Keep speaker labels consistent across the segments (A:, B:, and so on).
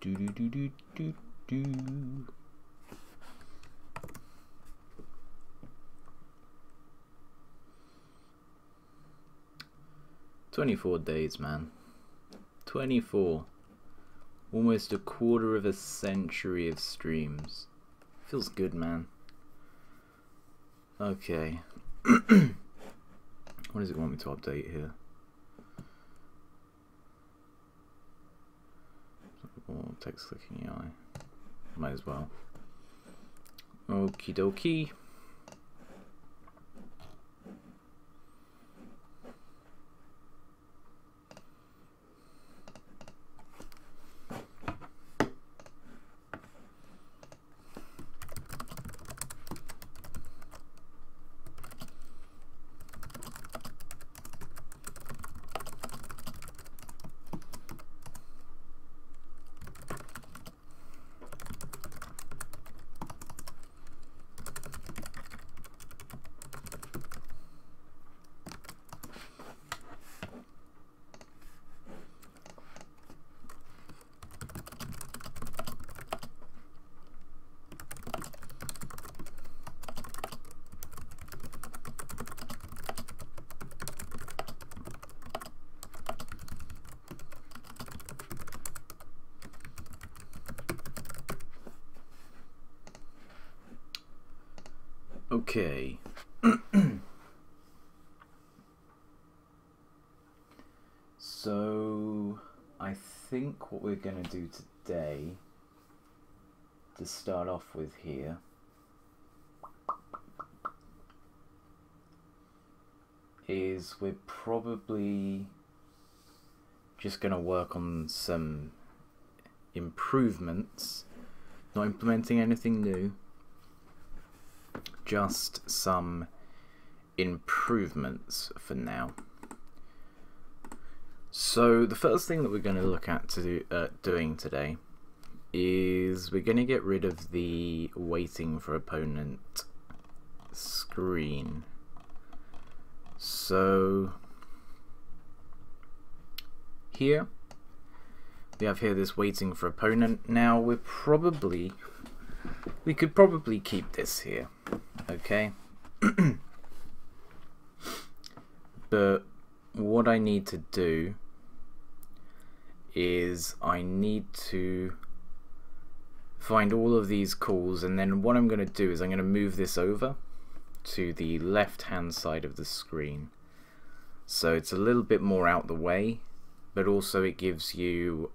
A: Do do do do do do. "24 days, man. 24. Almost a quarter of a century of streams. Feels good, man. Okay. What does it want me to update here? Oh, text clicking AI. Might as well. Okie dokie. Okay. So I think what we're going to do today, to start off with here, is we're probably just going to work on some improvements, not implementing anything new, just some improvements for now. So the first thing that we're going to look at doing today is we're going to get rid of the waiting for opponent screen. So here we have this waiting for opponent. Now we could probably keep this here, okay? But what I need to do is I need to find all of these calls, and then what I'm going to do is I'm going to move this over to the left hand side of the screen, so it's a little bit more out the way, but also it gives you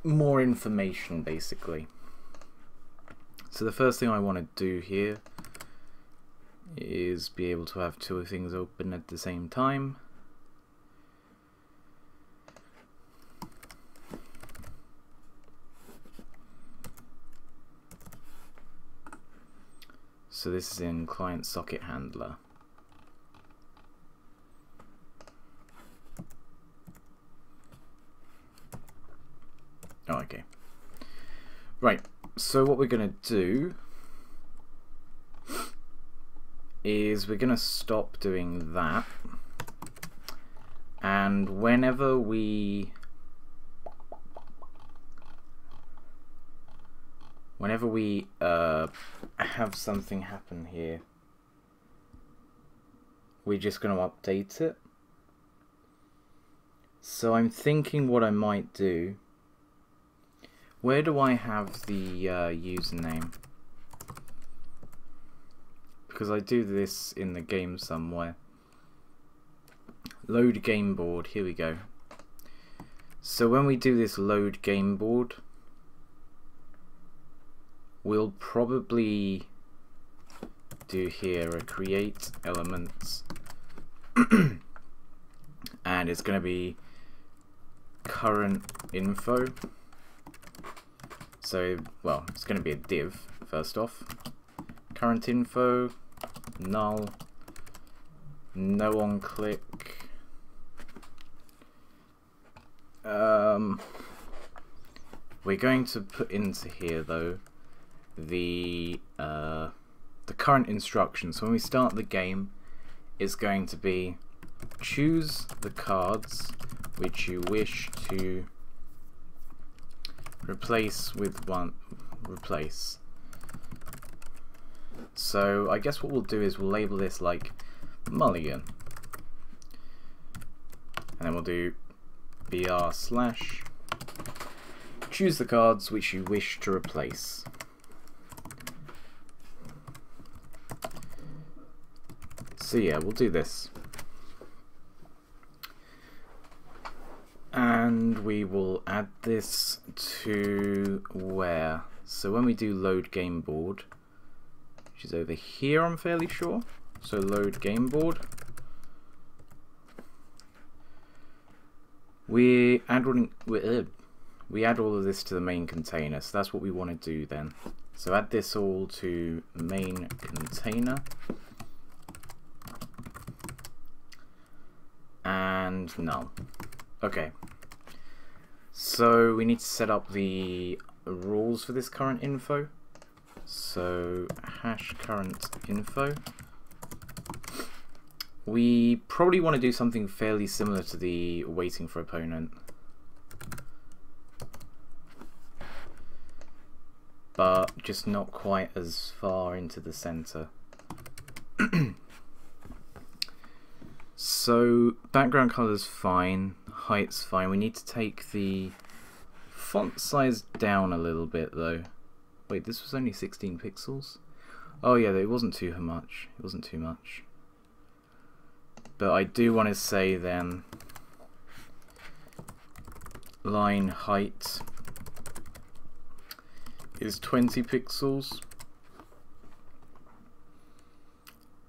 A: more information basically. So the first thing I want to do here is be able to have two things open at the same time. So this is in client socket handler. Oh, okay. Right, so what we're going to do is we're going to stop doing that, and whenever we have something happen here, we're just going to update it. So I'm thinking what I might do, where do I have the username? Because I do this in the game somewhere. Load game board, here we go. So when we do this load game board, we'll probably do here a create elements and it's going to be current info. So, well, it's going to be a div first off. Current info, null, no on click. We're going to put into here though the current instruction. So when we start the game, it's going to be choose the cards which you wish to replace with one, replace. So I guess what we'll do is we'll label this like mulligan. And then we'll do br slash choose the cards which you wish to replace. So yeah, we'll do this. And we will add this to where? So when we do load game board, which is over here, I'm fairly sure. So load game board. We add all of this to the main container. So that's what we want to do then. So add this all to main container. And null. Okay. So we need to set up the rules for this current info. So hash current info. We probably want to do something fairly similar to the waiting for opponent. But just not quite as far into the center. So background color's fine, height's fine. We need to take the font size down a little bit though. Wait, this was only 16 pixels? Oh yeah, it wasn't too much. It wasn't too much. But I do want to say then line height is 20 pixels.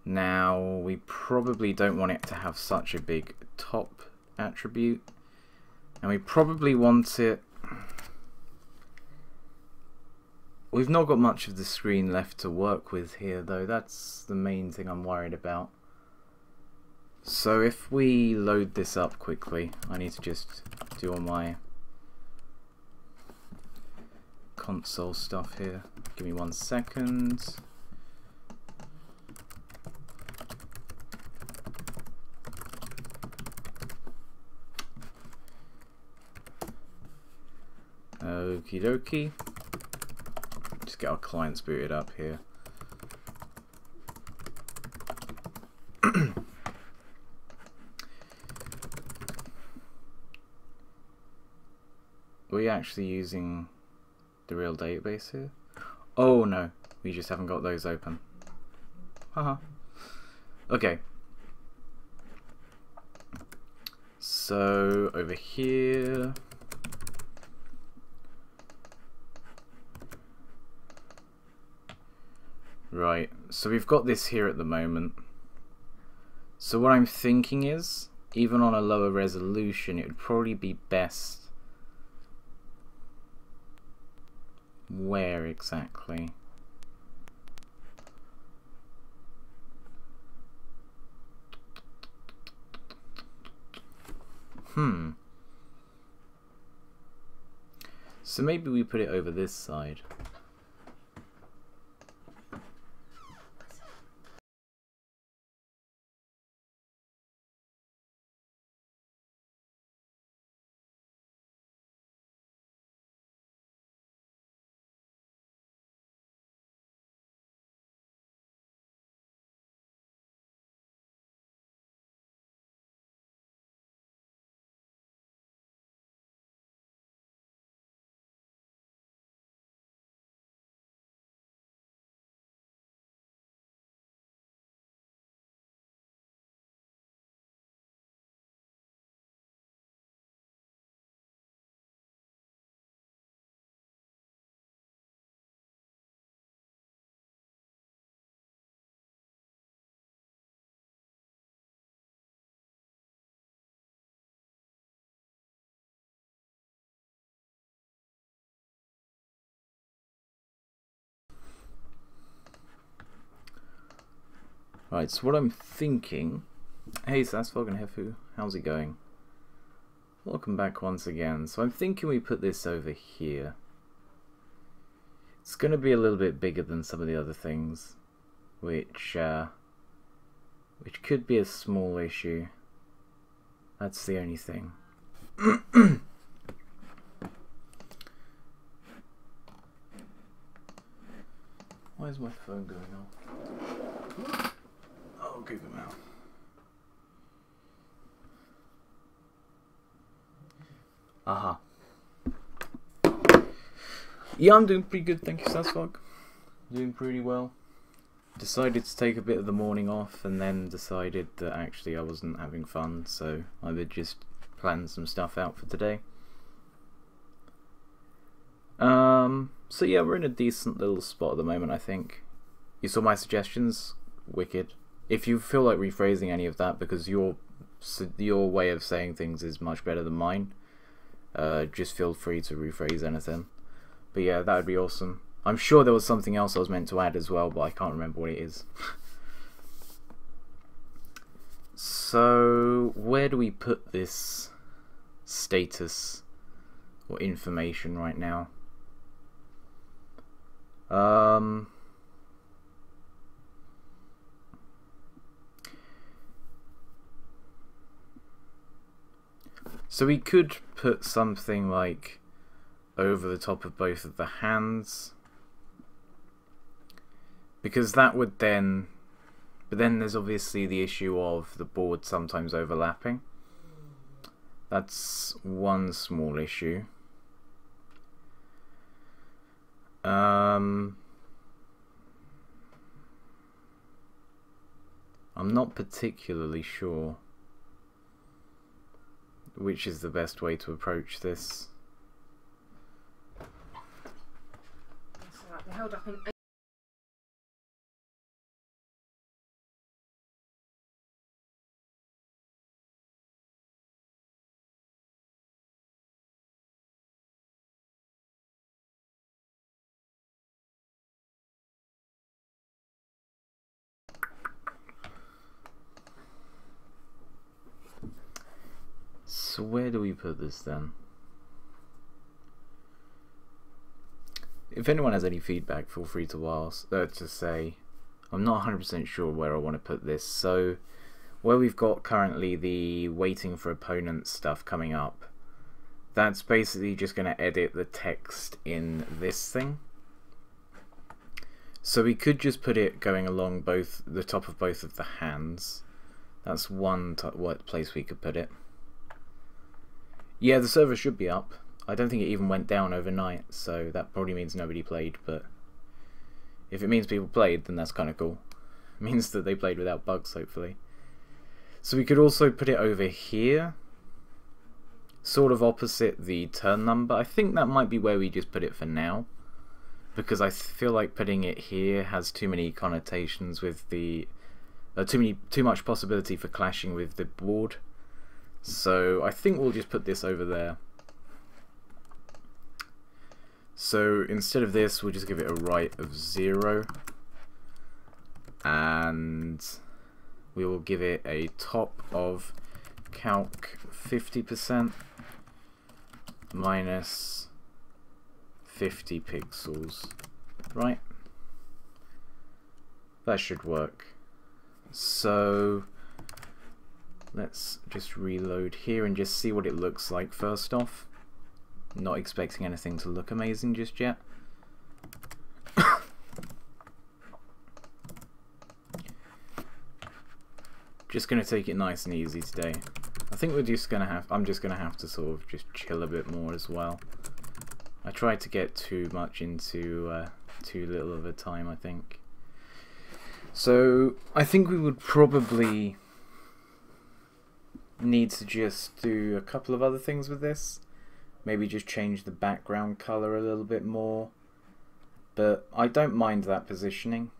A: Now we probably don't want it to have such a big top attribute, and we probably want it, we've not got much of the screen left to work with here though. That's the main thing I'm worried about. So if we load this up quickly, I need to just do all my console stuff here. Give me 1 second. Okie dokie. Just get our clients booted up here. Are we actually using the real database here? Oh no, we just haven't got those open. Haha. Okay. So over here. Right, so we've got this here at the moment. So what I'm thinking is, even on a lower resolution, it would probably be best. Where exactly? So maybe we put it over this side. Right, so what I'm thinking... Hey, Sasfog and Hefu, how's it going? Welcome back once again. So I'm thinking we put this over here. It's going to be a little bit bigger than some of the other things, which could be a small issue. That's the only thing. Why is my phone going off? I'll give him out. Aha. Yeah, I'm doing pretty good, thank you, Sasfog. Doing pretty well. Decided to take a bit of the morning off and then decided that actually I wasn't having fun, so I would just plan some stuff out for today. So yeah, we're in a decent little spot at the moment, I think. You saw my suggestions? Wicked. If you feel like rephrasing any of that, because your way of saying things is much better than mine, just feel free to rephrase anything. But yeah, that would be awesome. I'm sure there was something else I was meant to add as well, but I can't remember what it is. So, where do we put this status or information right now? So we could put something like over the top of both of the hands, because that would then, but then there's obviously the issue of the board sometimes overlapping. That's one small issue. I'm not particularly sure which is the best way to approach this.
B: They held up an
A: So where do we put this then? If anyone has any feedback, feel free to ask, to say. I'm not 100% sure where I want to put this. So where we've got currently the waiting for opponent stuff coming up, that's basically just going to edit the text in this thing. So we could just put it going along both the top of both of the hands. That's one place we could put it. Yeah, the server should be up. I don't think it even went down overnight, so that probably means nobody played, but if it means people played, then that's kind of cool. It means that they played without bugs, hopefully. So we could also put it over here, sort of opposite the turn number. I think that might be where we just put it for now, because I feel like putting it here has too many connotations with the too much possibility for clashing with the board. So I think we'll just put this over there. So instead of this, we'll just give it a right of 0, and we will give it a top of calc 50% minus 50 pixels. Right? That should work. So let's just reload here and just see what it looks like first off. Not expecting anything to look amazing just yet. Just gonna take it nice and easy today. I think we're just gonna have, I'm just gonna have to sort of just chill a bit more as well. I tried to get too much into too little of a time, I think. So I think we would probably need to just do a couple of other things with this. Maybe just change the background color a little bit more. But I don't mind that positioning.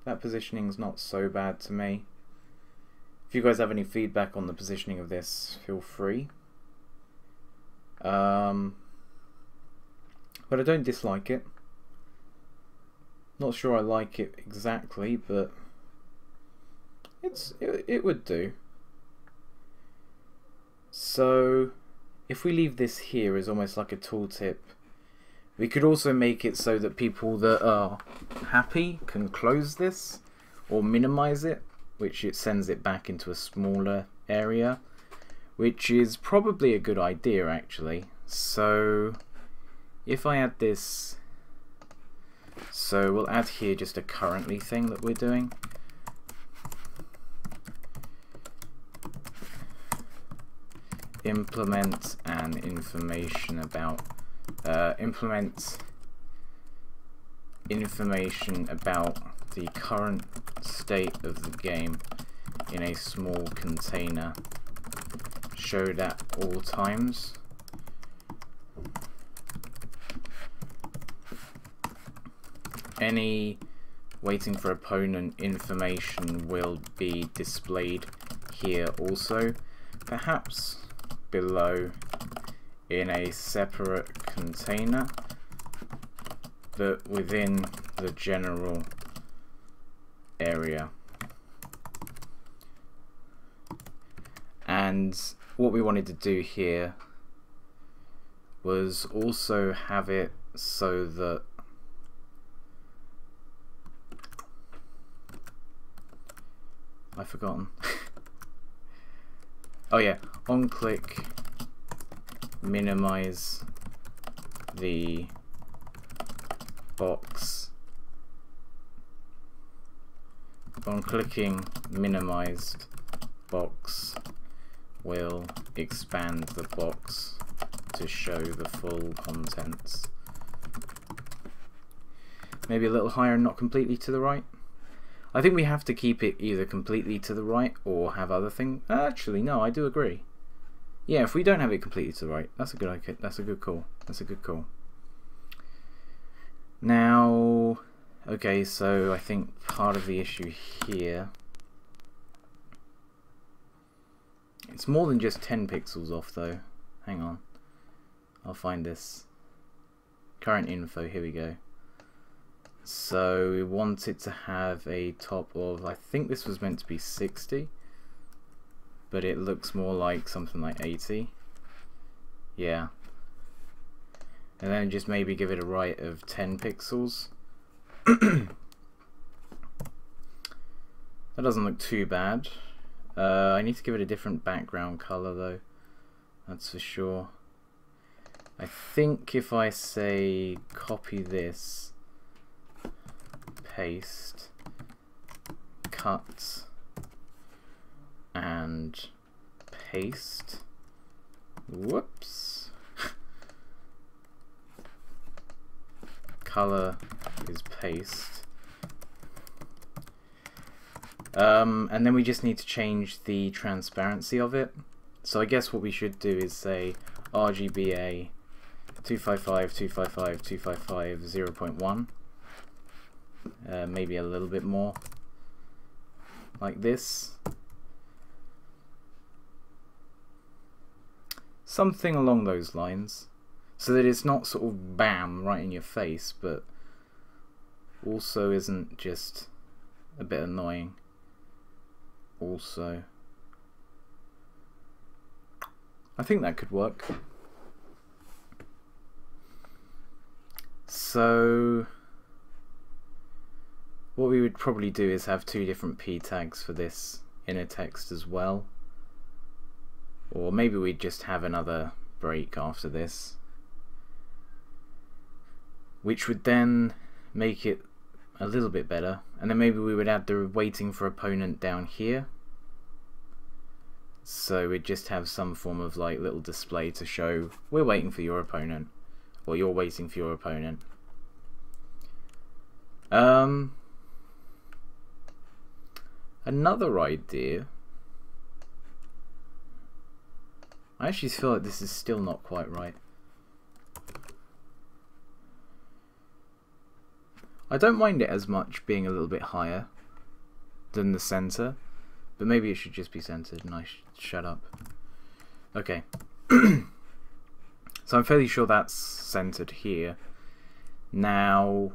A: That positioning's not so bad to me. If you guys have any feedback on the positioning of this, feel free. But I don't dislike it. Not sure I like it exactly, but it would do. So if we leave this here as almost like a tooltip, we could also make it so that people that are happy can close this or minimize it, which it sends it back into a smaller area, which is probably a good idea actually. So if I add this, So we'll add here just a currently thing that we're doing. Implement and information about implement information about the current state of the game in a small container, showed at all times. Any waiting for opponent information will be displayed here also, perhaps below in a separate container, but within the general area. And what we wanted to do here was also have it so that I've forgotten. Oh yeah, on click, minimize the box. On clicking minimized box will expand the box to show the full contents. Maybe a little higher and not completely to the right. I think we have to keep it either completely to the right or have other things. Actually, no, I do agree. Yeah, if we don't have it completely to the right, that's a good call. That's a good call. Now, okay, so I think part of the issue here, it's more than just 10 pixels off though. Hang on, I'll find this. Current info, here we go. So we want it to have a top of, I think this was meant to be 60, but it looks more like something like 80. Yeah. And then just maybe give it a right of 10 pixels. That doesn't look too bad. I need to give it a different background color though, that's for sure. I think if I say copy this, paste, cut, and paste. Whoops. Color is paste. And then we just need to change the transparency of it. So I guess what we should do is say RGBA 255, 255, 255, 0.1. Maybe a little bit more, like this. Something along those lines, so that it's not sort of bam right in your face, but also isn't just a bit annoying. Also, I think that could work. So what we would probably do is have two different p tags for this inner text as well, or maybe we'd just have another break after this, which would then make it a little bit better. And then maybe we would add the waiting for opponent down here, so we'd just have some form of like little display to show we're waiting for your opponent, or you're waiting for your opponent. Another idea, I actually feel like this is still not quite right. I don't mind it as much being a little bit higher than the center, but maybe it should just be centered and I should shut up. Okay. So I'm fairly sure that's centered here. Now,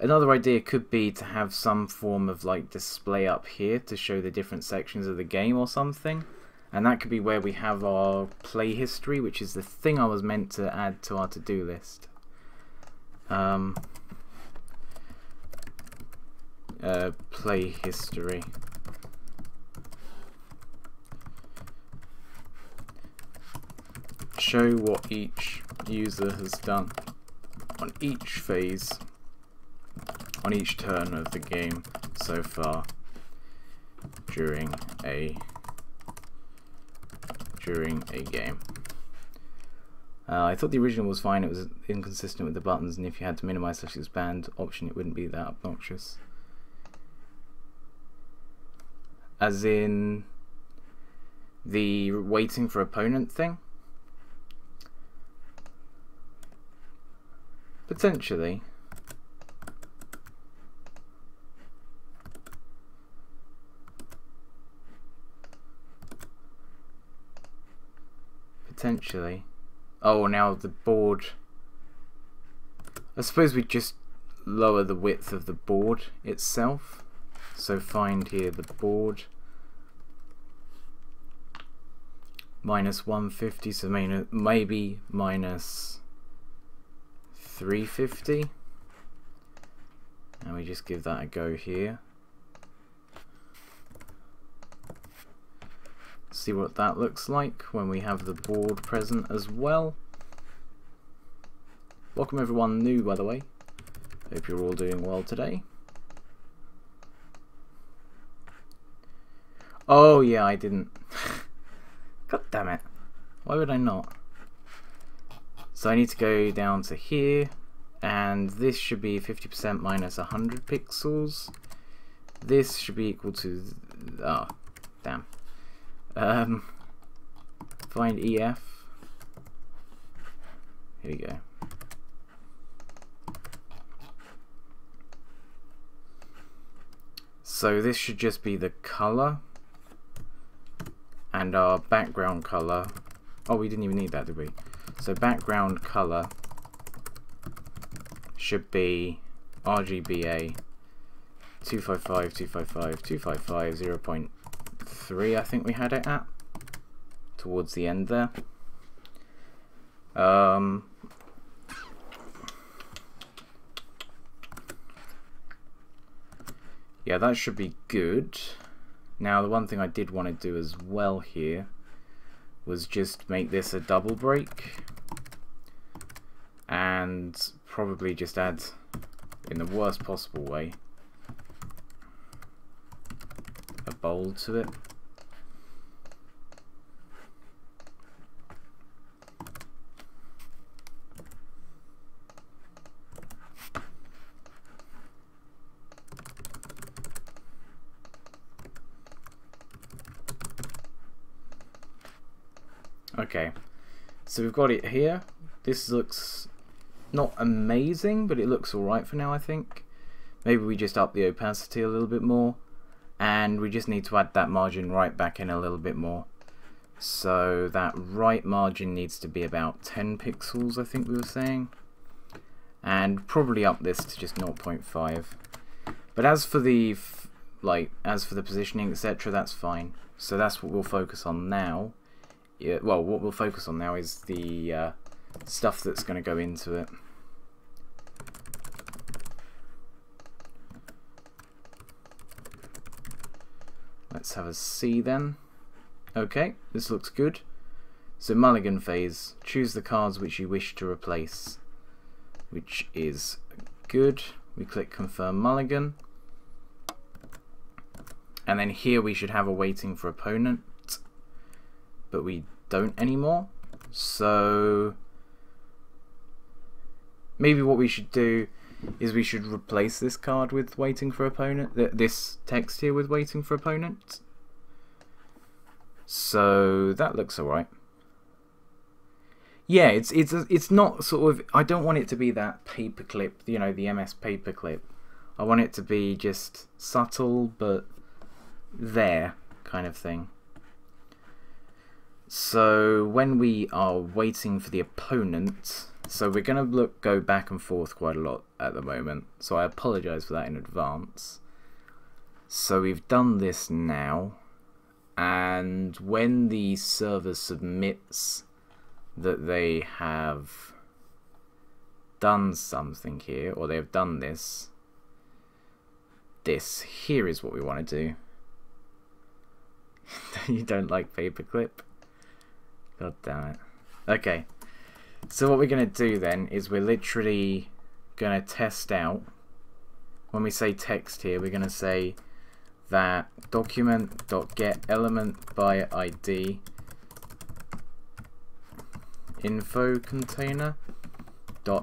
A: another idea could be to have some form of like display up here to show the different sections of the game or something, and that could be where we have our play history, which is the thing I was meant to add to our to-do list. Play history. Show what each user has done. on each phase, on each turn of the game so far during a game. I thought the original was fine. It was inconsistent with the buttons, and if you had to minimize / expand option, it wouldn't be that obnoxious. As in the waiting for opponent thing? Potentially. Potentially. Oh, now the board. I suppose we just lower the width of the board itself. So find here the board. Minus 150, so maybe minus 350. And we just give that a go here. See what that looks like when we have the board present as well. Welcome everyone new, by the way. Hope you're all doing well today. Oh yeah, I didn't. God damn it. Why would I not? So I need to go down to here, and this should be 50% minus 100 pixels. This should be equal to... oh, damn. Find EF. Here we go. So this should just be the color, and our background color. Oh, we didn't even need that, did we? So background color should be RGBA 255, 255, 255, 0.3, I think we had it at towards the end there. Yeah, that should be good. Now, the one thing I did want to do as well here was just make this a double break, and probably just add, in the worst possible way, a bold to it. Okay, so we've got it here. This looks not amazing, but it looks alright for now, I think. Maybe we just up the opacity a little bit more, and we just need to add that margin right back in a little bit more. So that right margin needs to be about 10 pixels, I think we were saying, and probably up this to just 0.5. But as for the positioning, etc., that's fine. So that's what we'll focus on now. Yeah, well, what we'll focus on now is the stuff that's going to go into it. Let's have a see then. Okay, this looks good. So mulligan phase, choose the cards which you wish to replace, which is good. We click confirm mulligan, and then here we should have a waiting for opponent, but we don't anymore. So maybe what we should do is we should replace this card with waiting for opponent, this text here with waiting for opponent. So that looks alright. Yeah, it's not sort of, I don't want it to be that paperclip, you know, the MS paperclip. I want it to be just subtle but there kind of thing. So when we are waiting for the opponent, so we're going to go back and forth quite a lot at the moment, so I apologise for that in advance. So we've done this now, and when the server submits that they have done something here, or they have done this here is what we want to do. You don't like paperclip? God damn it. Okay, So what we're going to do then is we're literally going to test out. When we say text here, we're going to say that document.getElementById info container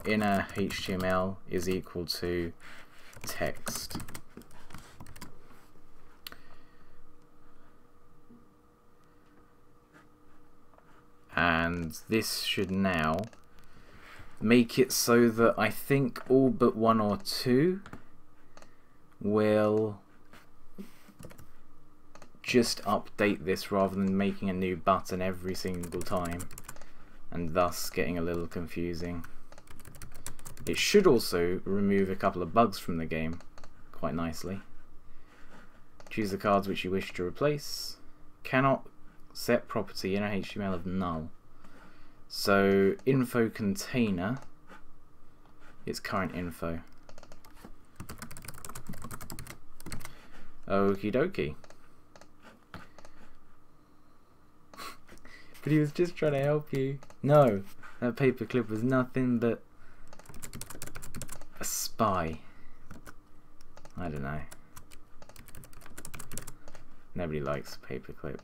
A: .inner HTML is equal to text. And this should now make it so that I think all but one or two will just update this rather than making a new button every single time, and thus getting a little confusing. It should also remove a couple of bugs from the game quite nicely. Choose the cards which you wish to replace. Cannot set property inner HTML of null. So info container is current info. Okie dokie. But he was just trying to help you. No, that paperclip was nothing but a spy. I don't know. Nobody likes paperclip.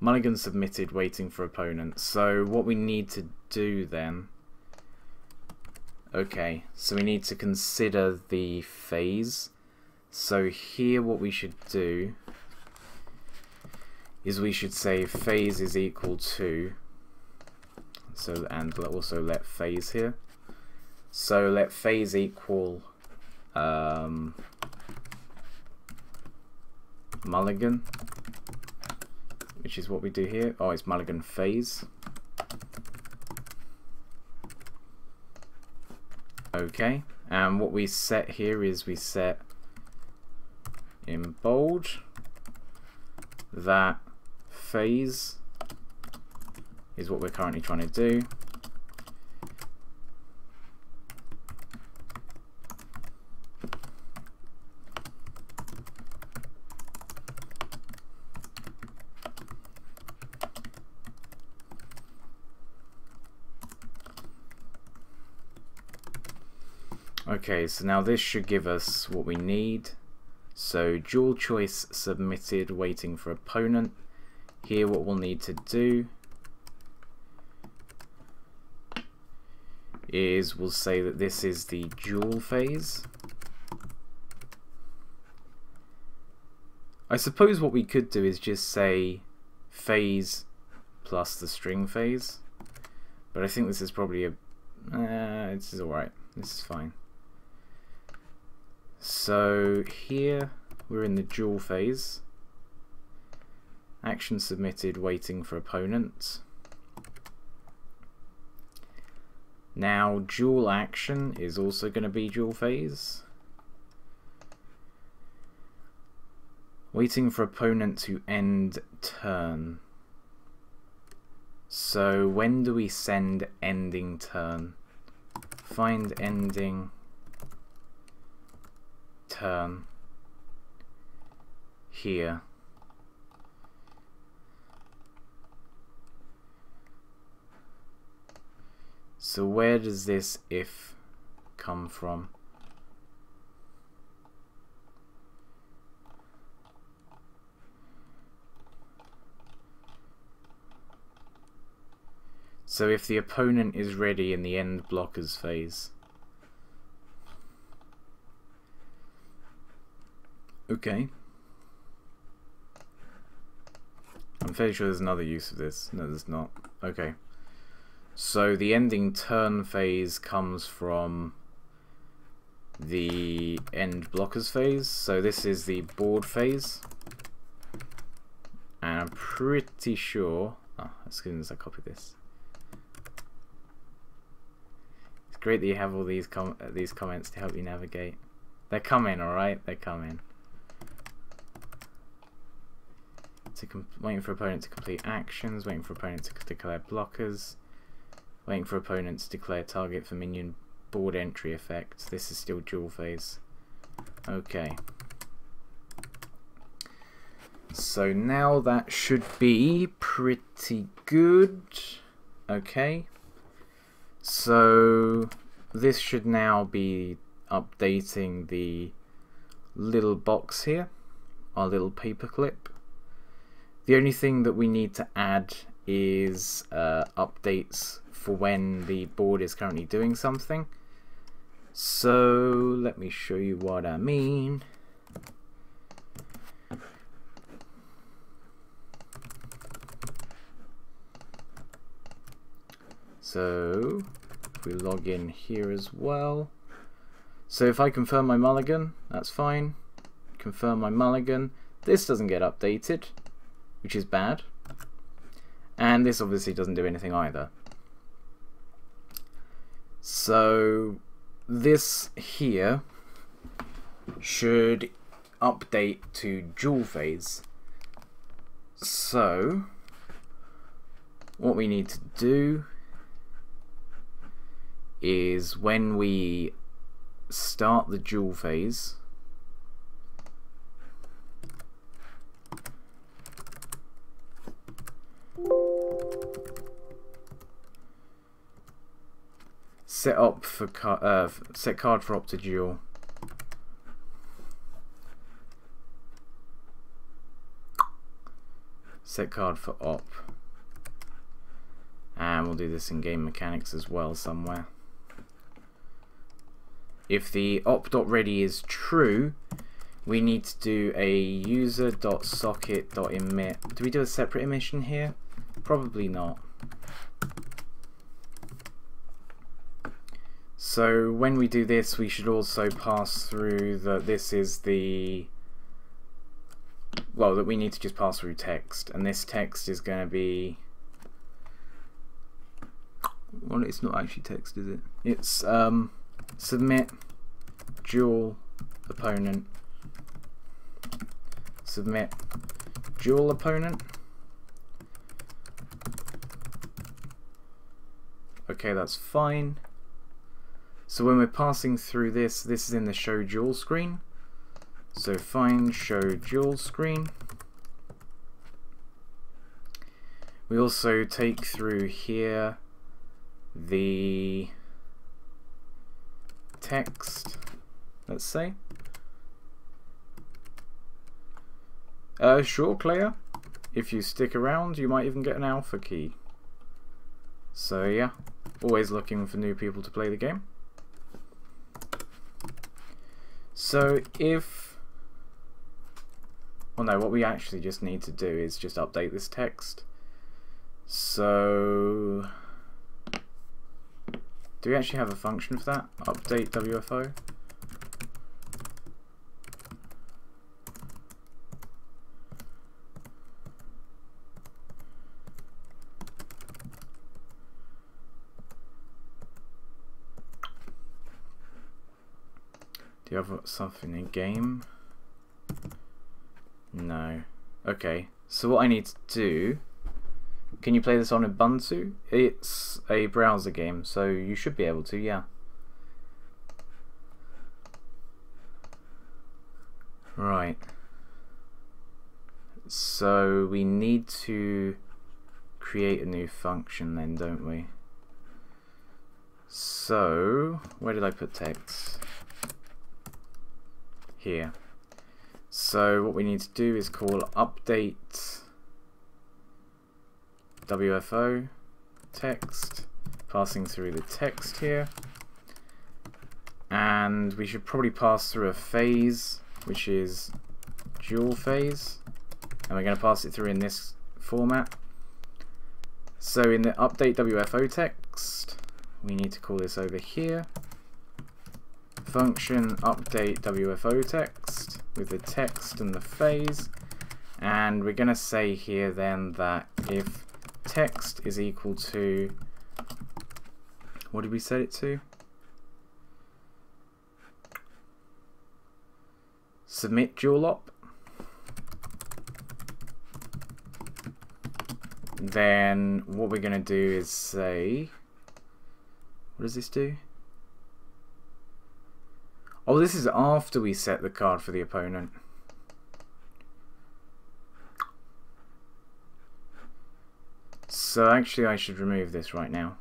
A: Mulligan submitted, waiting for opponent. So what we need to do then... Okay, so we need to consider the phase. So here what we should do is we should say phase is equal to... So, and also let phase here. So let phase equal Mulligan, which is what we do here. Oh, it's Mulligan phase. Okay, and what we set here is we set in bold that phase is what we're currently trying to do. Okay, so now this should give us what we need. So dual choice submitted, waiting for opponent. Here what we'll need to do is we'll say that this is the dual phase. I suppose what we could do is just say phase plus the string phase, but I think this is probably a this is alright, this is fine. So here we're in the dual phase. Action submitted, waiting for opponent. Now dual action is also going to be dual phase. Waiting for opponent to end turn. So when do we send ending turn? Find ending turn here. So where does this if come from? So if the opponent is ready in the end blockers phase. Okay. I'm fairly sure there's another use of this. No, there's not. Okay. So the ending turn phase comes from the end blockers phase. So this is the board phase. And I'm pretty sure... Oh, as soon as I copy this. It's great that you have all these comments to help you navigate. They're coming, alright? They're coming. Waiting for opponent to complete actions, waiting for opponent to declare blockers, waiting for opponent to declare target for minion board entry effect. This is still dual phase. Okay. So now that should be pretty good. Okay, so this should now be updating the little box here, our little paperclip. The only thing that we need to add is updates for when the board is currently doing something. So let me show you what I mean. So if we log in here as well. So if I confirm my mulligan, that's fine. Confirm my mulligan. This doesn't get updated, which is bad. And this obviously doesn't do anything either. So this here should update to dual phase. So what we need to do is when we start the dual phase, set up for set card for op to dual. Set card for op. And we'll do this in game mechanics as well somewhere. If the op.ready is true, we need to do a user.socket.emit. Do we do a separate emission here? Probably not. So when we do this, we should also pass through that this is the, well, that we need to just pass through text, and this text is going to be, well, it's not actually text, is it? It's submit dual opponent, submit dual opponent. Okay, that's fine. So when we're passing through this, this is in the show dual screen. So find show dual screen. We also take through here the text, let's say. Sure, Claire. If you stick around, you might even get an alpha key. So yeah, always looking for new people to play the game. So if, well no, what we actually just need to do is just update this text. So do we actually have a function for that? Update WFO? Do you have something in game? No. Okay, so what I need to do, can you play this on Ubuntu? It's a browser game, so you should be able to, yeah. Right. So we need to create a new function then, don't we? So, where did I put text? Here. So what we need to do is call update WFO text, passing through the text here, and we should probably pass through a phase, which is dual phase, and we're going to pass it through in this format. So in the update WFO text, we need to call this over here, function update WFO text with the text and the phase, and we're going to say here then that if text is equal to, what did we set it to? Submit dual op. Then what we're going to do is say, what does this do? Oh, this is after we set the card for the opponent. So actually I should remove this right now.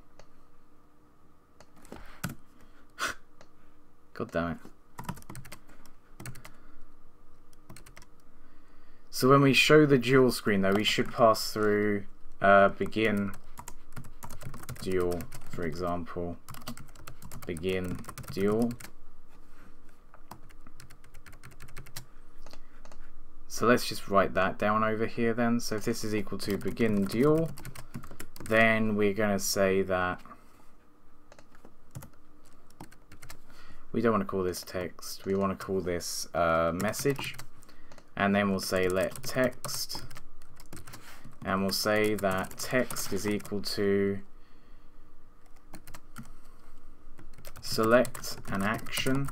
A: God damn it. So when we show the dual screen though, we should pass through begin dual, for example. Begin dual. So let's just write that down over here then. So if this is equal to begin dual, then we're going to say that we don't want to call this text, we want to call this message, and then we'll say let text, and we'll say that text is equal to select an action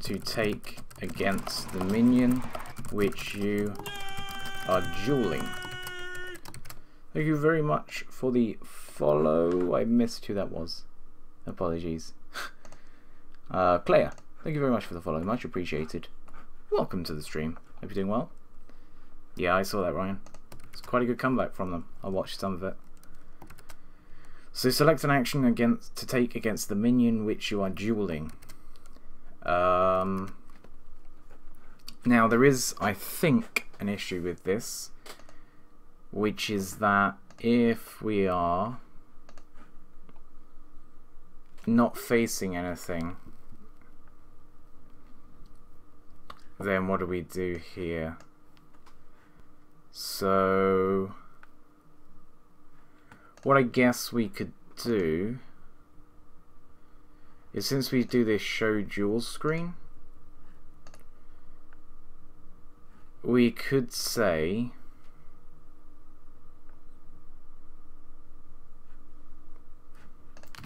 A: to take against the minion which you are dueling. Thank you very much for the follow. I missed who that was. Apologies. Claire, thank you very much for the follow. Much appreciated. Welcome to the stream. Hope you're doing well. Yeah, I saw that, Ryan. It's quite a good comeback from them. I watched some of it. So select an action to take against the minion which you are dueling. Now there is, I think, an issue with this, which is that if we are not facing anything, then what do we do here? So what I guess we could do is, since we do this show dual screen, we could say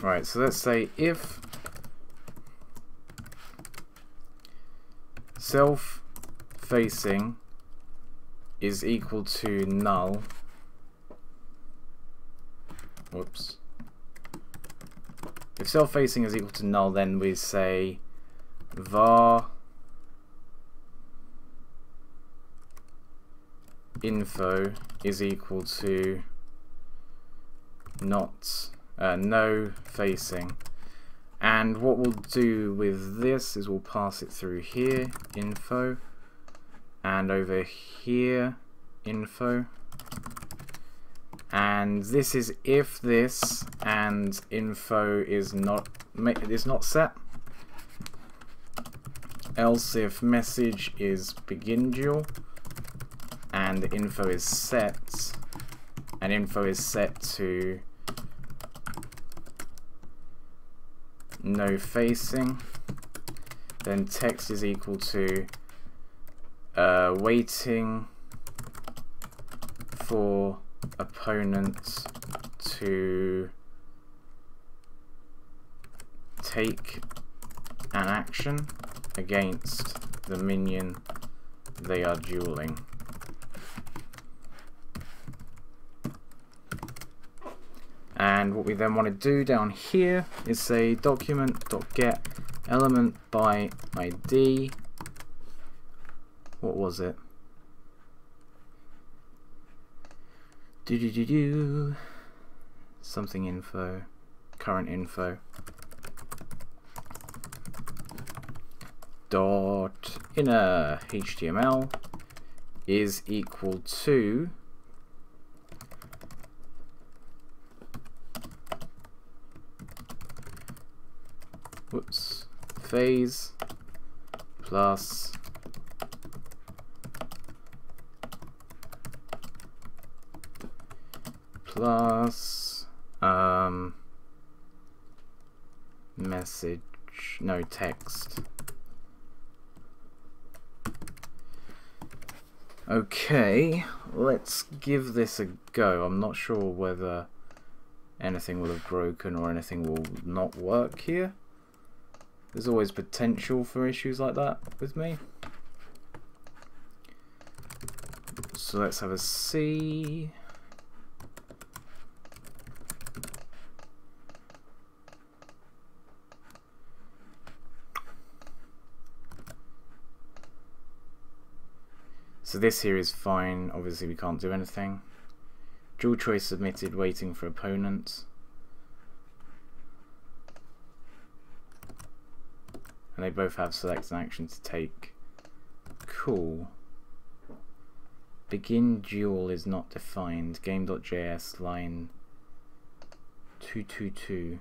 A: right, so let's say if self facing is equal to null, whoops, if self facing is equal to null, then we say var info is equal to not no facing, and what we'll do with this is we'll pass it through here, info, and over here, info, and this is if this and info is not set, else if message is begin dual and the info is set, and info is set to no facing, then text is equal to waiting for opponent to take an action against the minion they are dueling. And what we then want to do down here is say document.get element by ID. What was it? Something info, current info. Dot inner HTML is equal to phase plus message, no, text. Okay, let's give this a go. I'm not sure whether anything will have broken or anything will not work here. There's always potential for issues like that with me. So let's have a see. So this here is fine. Obviously we can't do anything. Dual choice submitted, waiting for opponent. And they both have select an action to take. Cool. Begin duel is not defined. Game.js line 222.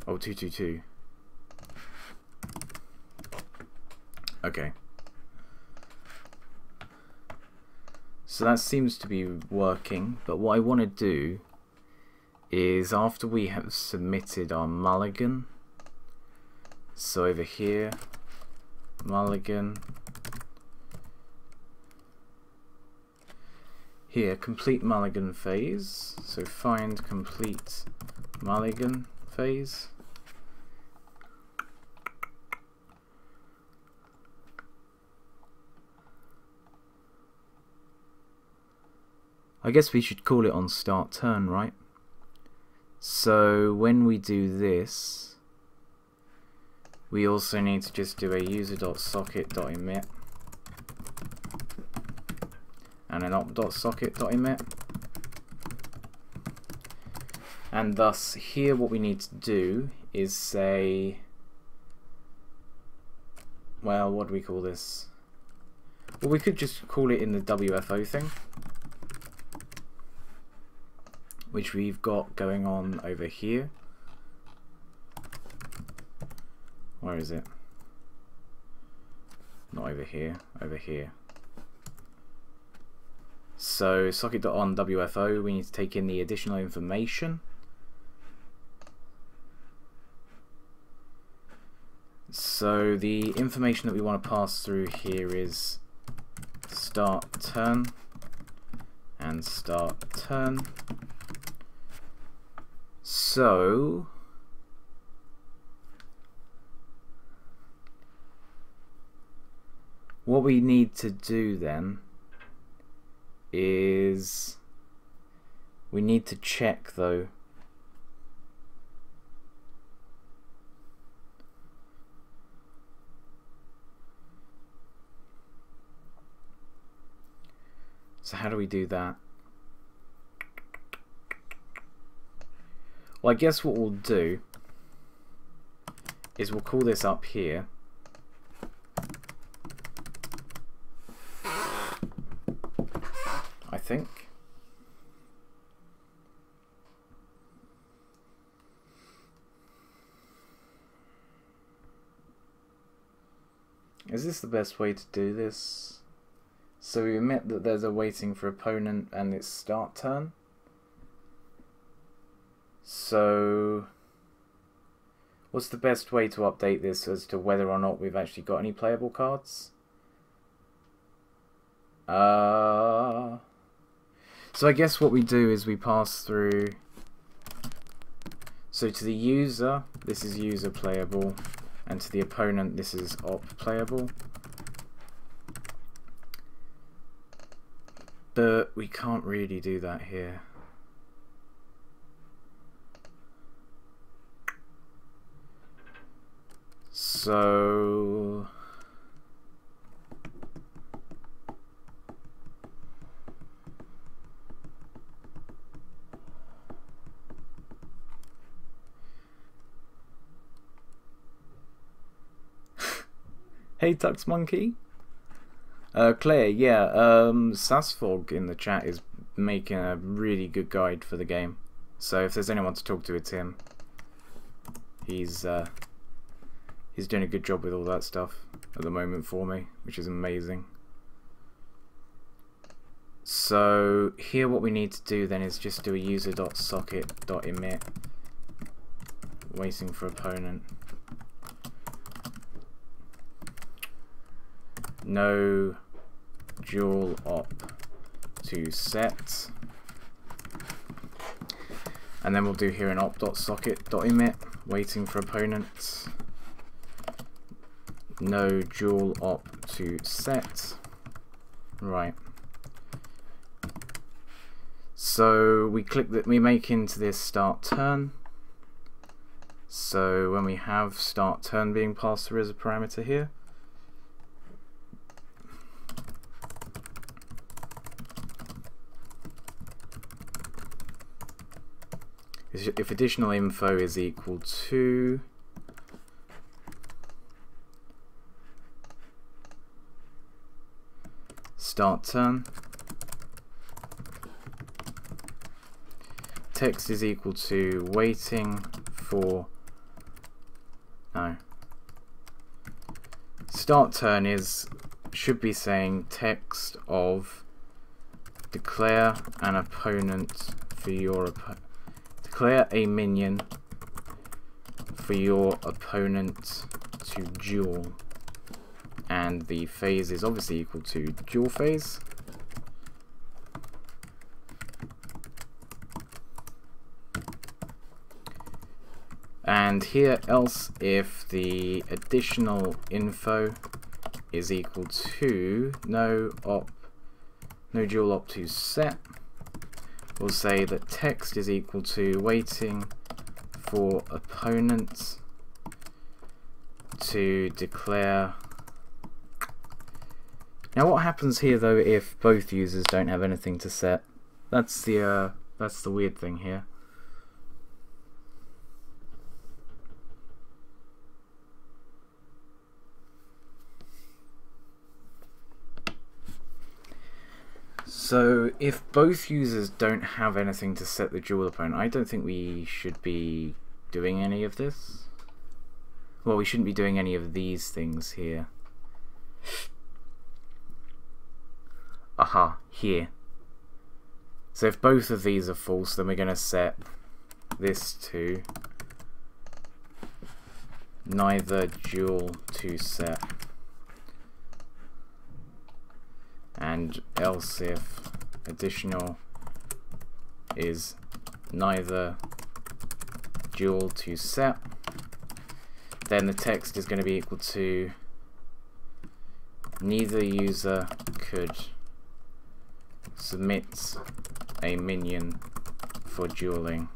A: Oh, 222. Okay. So that seems to be working, but what I want to do is after we have submitted our mulligan, so over here, mulligan, here, complete mulligan phase, so find complete mulligan phase. I guess we should call it on start turn, right? So when we do this, we also need to just do a user.socket.emit and an op.socket.emit. And thus here what we need to do is say, well, what do we call this? Well, we could just call it in the WFO thing, which we've got going on over here. Where is it? Not over here, over here. So socket.on WFO, we need to take in the additional information. So the information that we want to pass through here is start turn and start turn. So what we need to do then is we need to check though so how do we do that? Well, I guess what we'll do is we'll call this up here. I think. Is this the best way to do this? So we admit that there's a waiting for opponent and it's start turn. So what's the best way to update this as to whether or not we've actually got any playable cards? So I guess what we do is we pass through, so to the user this is user playable and to the opponent this is op playable. But we can't really do that here. So hey Tux Monkey. Claire, yeah, Sassfog in the chat is making a really good guide for the game. So if there's anyone to talk to, it's him. He's doing a good job with all that stuff at the moment for me, which is amazing. So here what we need to do then is just do a user.socket.emit waiting for opponent. No dual op to set, and then we'll do here an op.socket.emit waiting for opponent. No dual op to set. Right. So we click that, we make into this start turn. So when we have start turn being passed through as a parameter here, if additional info is equal to start turn, text is equal to waiting for, no, start turn should be saying text of declare an opponent for your declare a minion for your opponent to duel, and the phase is obviously equal to duel phase. And here else if the additional info is equal to no dual op to set, we'll say that text is equal to waiting for opponent to declare. Now what happens here though if both users don't have anything to set? That's the weird thing here. So if both users don't have anything to set the dual opponent, I don't think we should be doing any of this. Well, we shouldn't be doing any of these things here. Aha, here. So if both of these are false, then we're going to set this to neither dual to set, and else if additional is neither dual to set, then the text is going to be equal to neither user could submit a minion for dueling.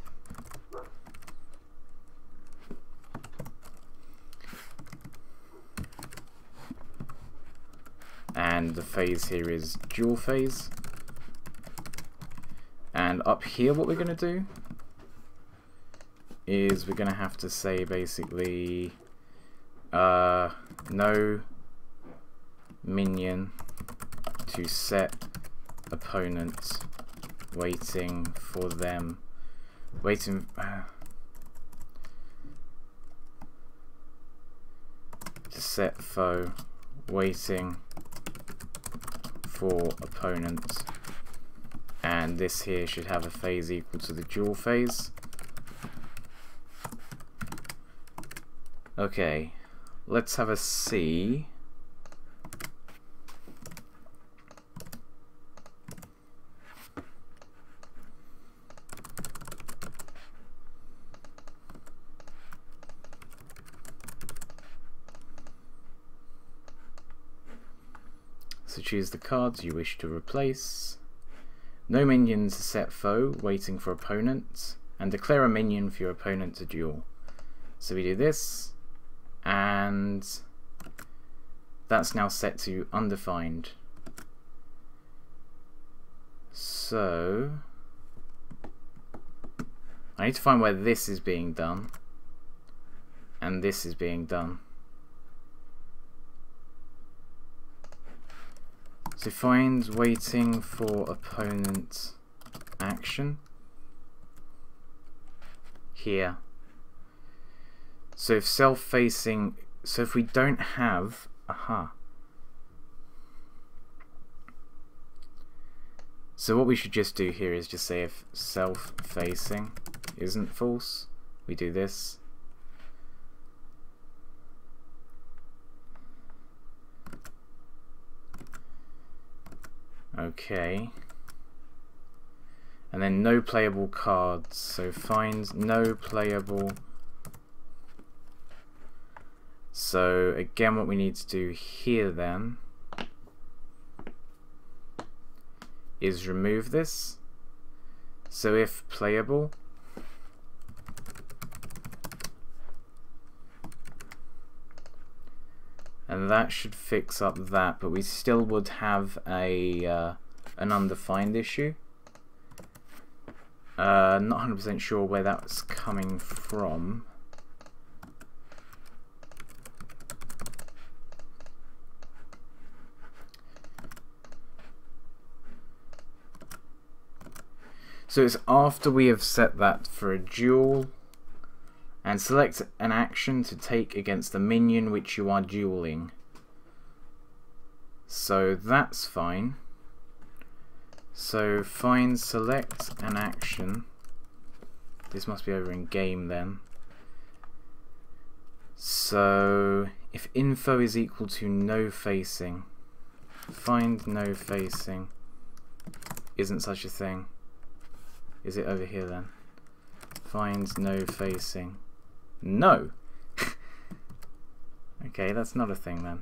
A: And the phase here is dual phase. And up here what we're going to do is we're going to have to say basically no minion to set opponent waiting for them to set foe waiting for opponent, and this here should have a phase equal to the dual phase. Okay, let's have a see. So choose the cards you wish to replace. No minions to set foe waiting for opponent, and declare a minion for your opponent to duel. So we do this, and that's now set to undefined. So I need to find where this is being done and this is being done. So find waiting for opponent action here. So if self-facing, so if we don't have, so what we should just do here is just say if self-facing isn't false, we do this. Okay, and then no playable cards, so find no playable. So again what we need to do here then is remove this. So if playable, and that should fix up that, but we still would have a an undefined issue. Not 100% sure where that's coming from. So it's after we have set that for a duel, and select an action to take against the minion which you are dueling. So that's fine. So find select an action. This must be over in game then. So if info is equal to no facing, find no facing isn't such a thing. Is it over here then? Find no facing. No! Okay, that's not a thing then.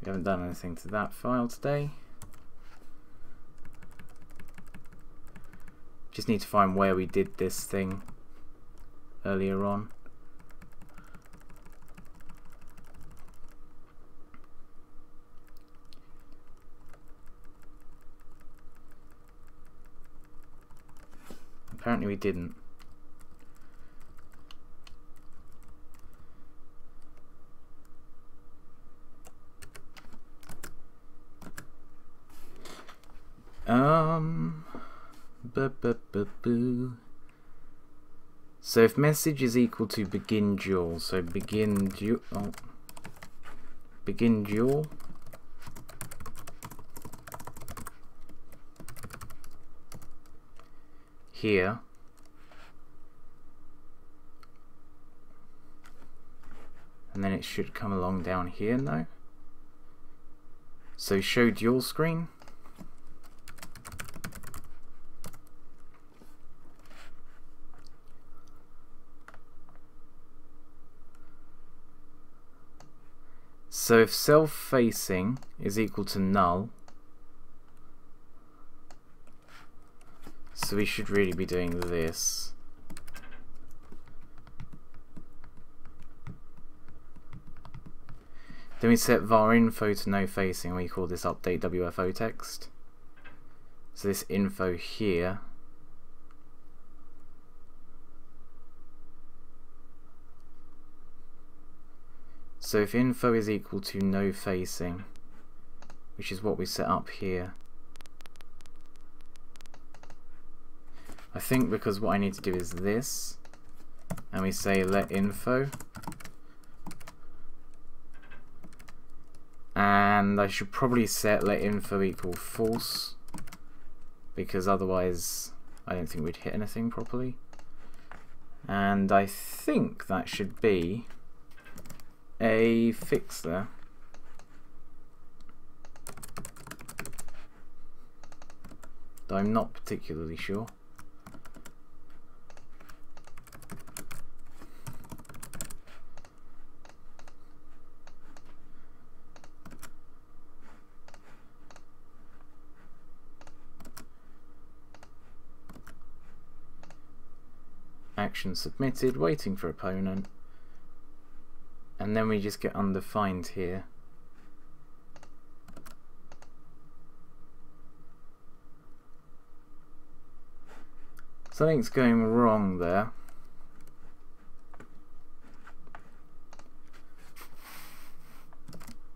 A: We haven't done anything to that file today. Just need to find where we did this thing earlier on. Apparently we didn't. So if message is equal to begin duel, so begin duel, begin duel. Here. And then it should come along down here now. So show duel screen. So if self-facing is equal to null, so we should really be doing this. Then we set var info to no facing, and we call this update WFO text. So this info here so if info is equal to no facing, which is what we set up here, I think because what I need to do is this, and we say let info, and I should probably set let info equal false, because otherwise I don't think we'd hit anything properly. And I think that should be a fix there. Though I'm not particularly sure. Action submitted, waiting for opponent, and then we just get undefined here. Something's going wrong there.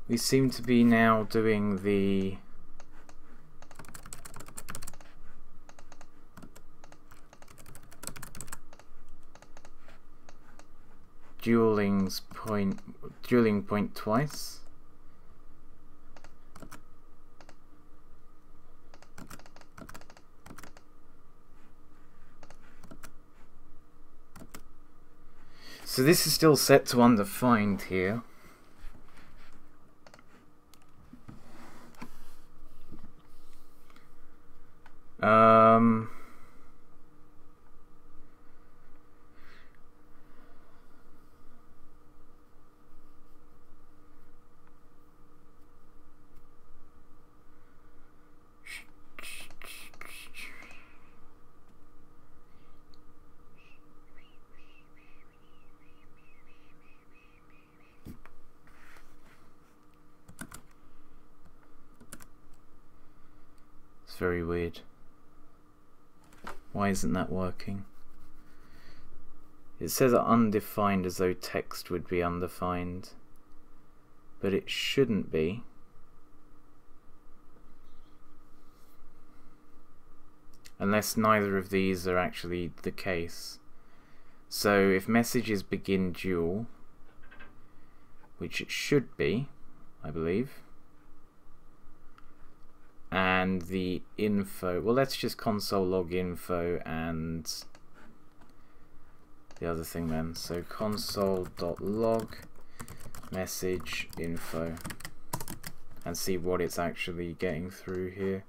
A: We seem to be now doing the dueling point twice. So this is still set to undefined here. very weird. Why isn't that working? It says undefined as though text would be undefined, but it shouldn't be. Unless neither of these are actually the case. So if message is begin dual, which it should be, I believe, and the info, well, let's just console log info and the other thing then. So console.log message info and see what it's actually getting through here.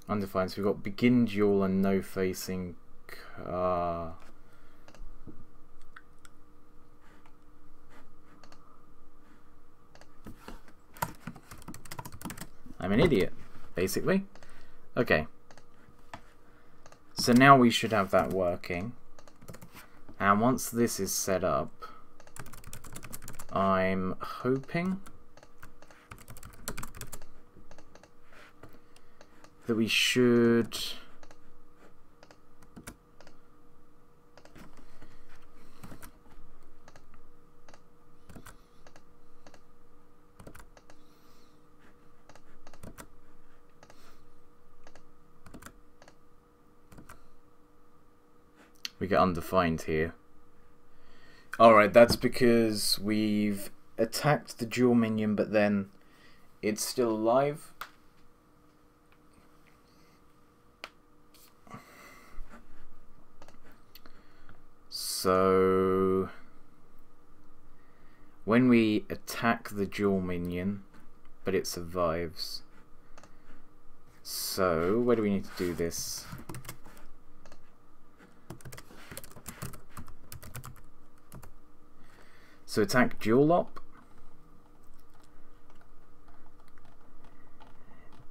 A: Undefined, so we've got begin dual and no facing car. I'm an idiot, basically. Okay. So now we should have that working. And once this is set up, I'm hoping that we should we get undefined here. Alright, that's because we've attacked the dual minion, but then it's still alive. So when we attack the dual minion, but it survives. So where do we need to do this? So attack dual op.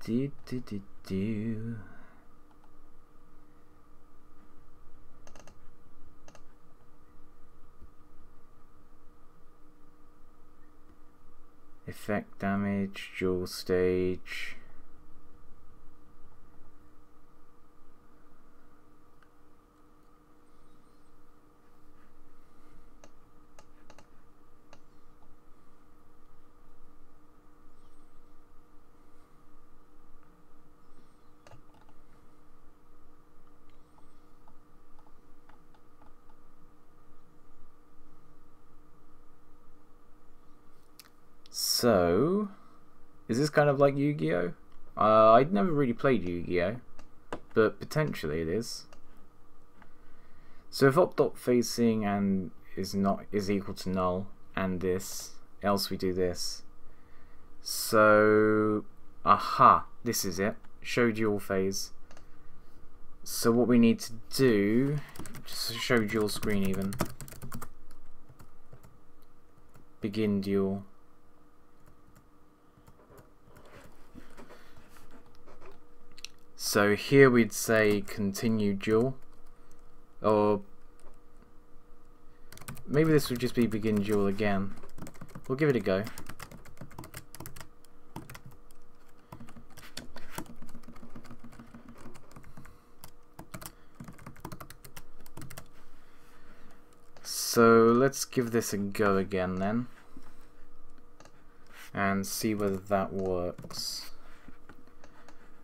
A: Do. Effect damage, dual stage. So, is this kind of like Yu-Gi-Oh? I'd never really played Yu-Gi-Oh, but potentially it is. So if op.facing and is equal to null and this, else we do this. So, aha, this is it. Show dual phase. So what we need to do, just show dual screen even. Begin dual. So here we'd say continue dual, or maybe this would just be begin dual again. We'll give it a go. So let's give this a go again then, and see whether that works.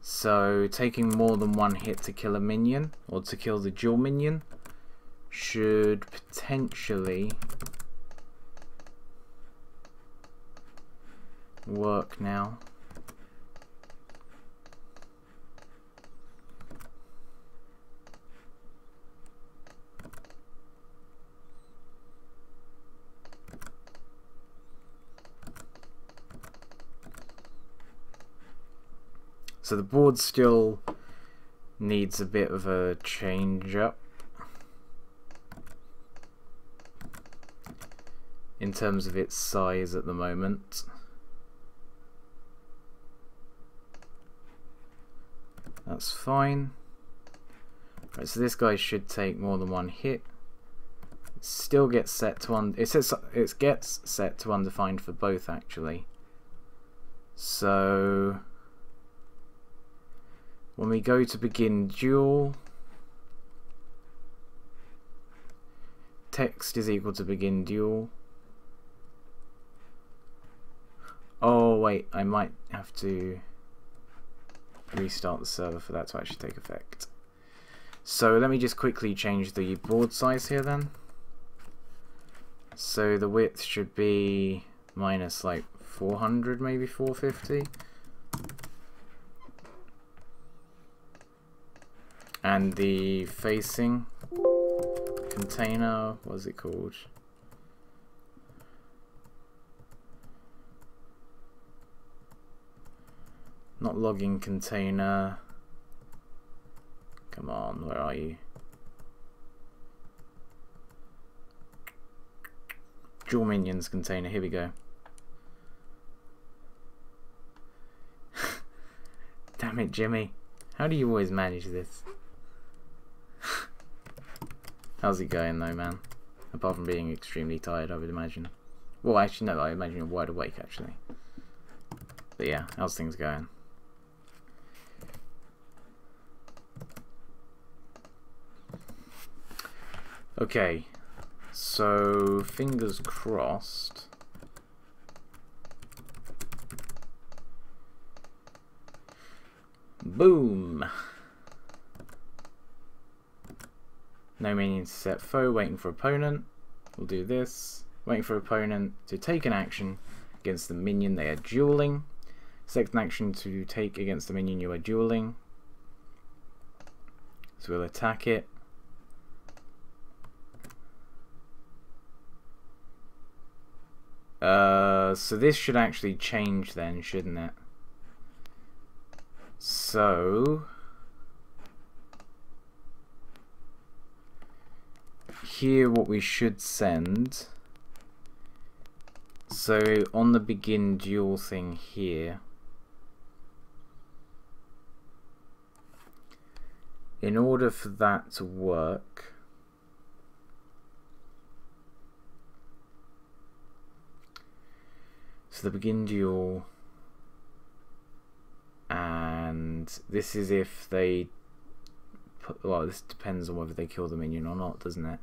A: So taking more than one hit to kill a minion, or to kill the dual minion, should potentially work now. So the board still needs a bit of a change up. in terms of its size at the moment. That's fine. Right, so this guy should take more than one hit. It still gets set to it gets set to undefined for both actually. So when we go to begin duel, text is equal to begin duel. Oh wait, I might have to restart the server for that to actually take effect. So let me just quickly change the board size here then. So the width should be minus like 400, maybe 450. And the facing container, what is it called? Not logging container. Come on, where are you? Dual minions container, here we go. Damn it, Jimmy. How do you always manage this? How's it going though, man? Apart from being extremely tired, I would imagine. Well, actually no, I imagine you're wide awake actually. But yeah, how's things going? Okay, so fingers crossed. Boom! No minions to set foe, waiting for opponent. We'll do this. Waiting for opponent to take an action against the minion they are dueling. Select an action to take against the minion you are dueling. So we'll attack it. So this should actually change then, shouldn't it? So here what we should send, so on the begin duel thing here, in order for that to work, so the begin duel, and this is if they put, well, this depends on whether they kill the minion or not, doesn't it?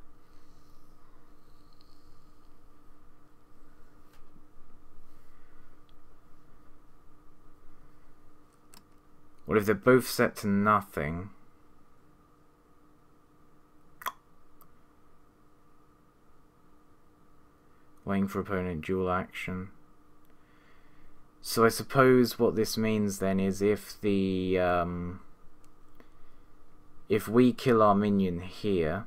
A: What if they're both set to nothing? Waiting for opponent dual action. So I suppose what this means then is if the if we kill our minion here,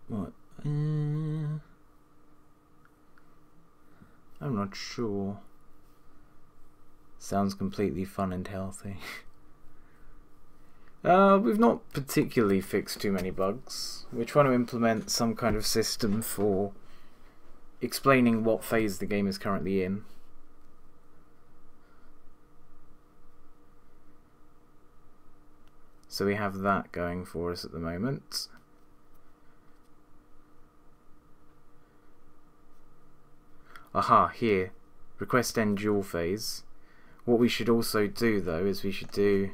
A: what? I'm not sure. Sounds completely fun and healthy. We've not particularly fixed too many bugs. We're trying to implement some kind of system for explaining what phase the game is currently in. So we have that going for us at the moment. Aha, here. Request end dual phase. What we should also do though is we should do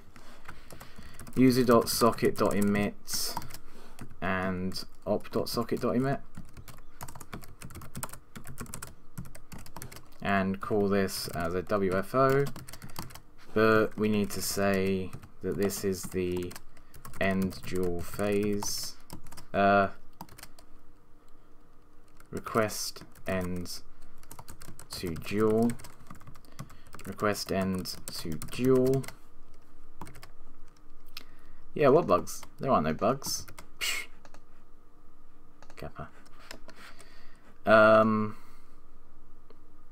A: user.socket.emit and op.socket.emit and call this as a WFO, but we need to say that this is the end dual phase. Request end to dual. Request end to dual. Yeah, what bugs? There aren't no bugs. Psh. Kappa.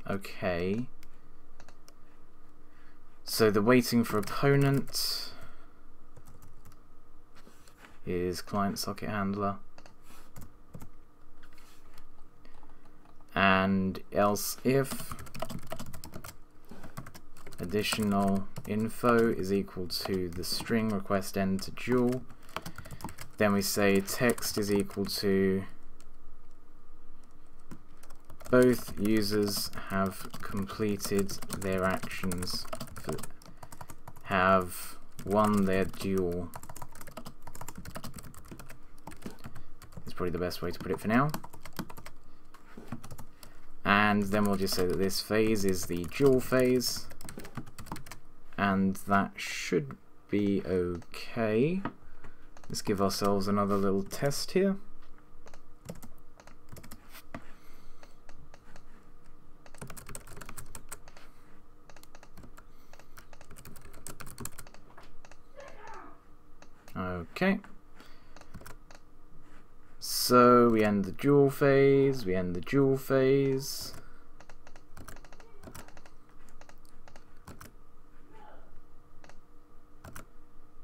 A: Okay. So the waiting for opponent is client socket handler. and else if additional info is equal to the string request end to dual, then we say text is equal to both users have completed their actions, have won their duel. It's probably the best way to put it for now. And then we'll just say that this phase is the dual phase, and that should be okay. Let's give ourselves another little test here. Okay. So we end the dual phase, we end the dual phase.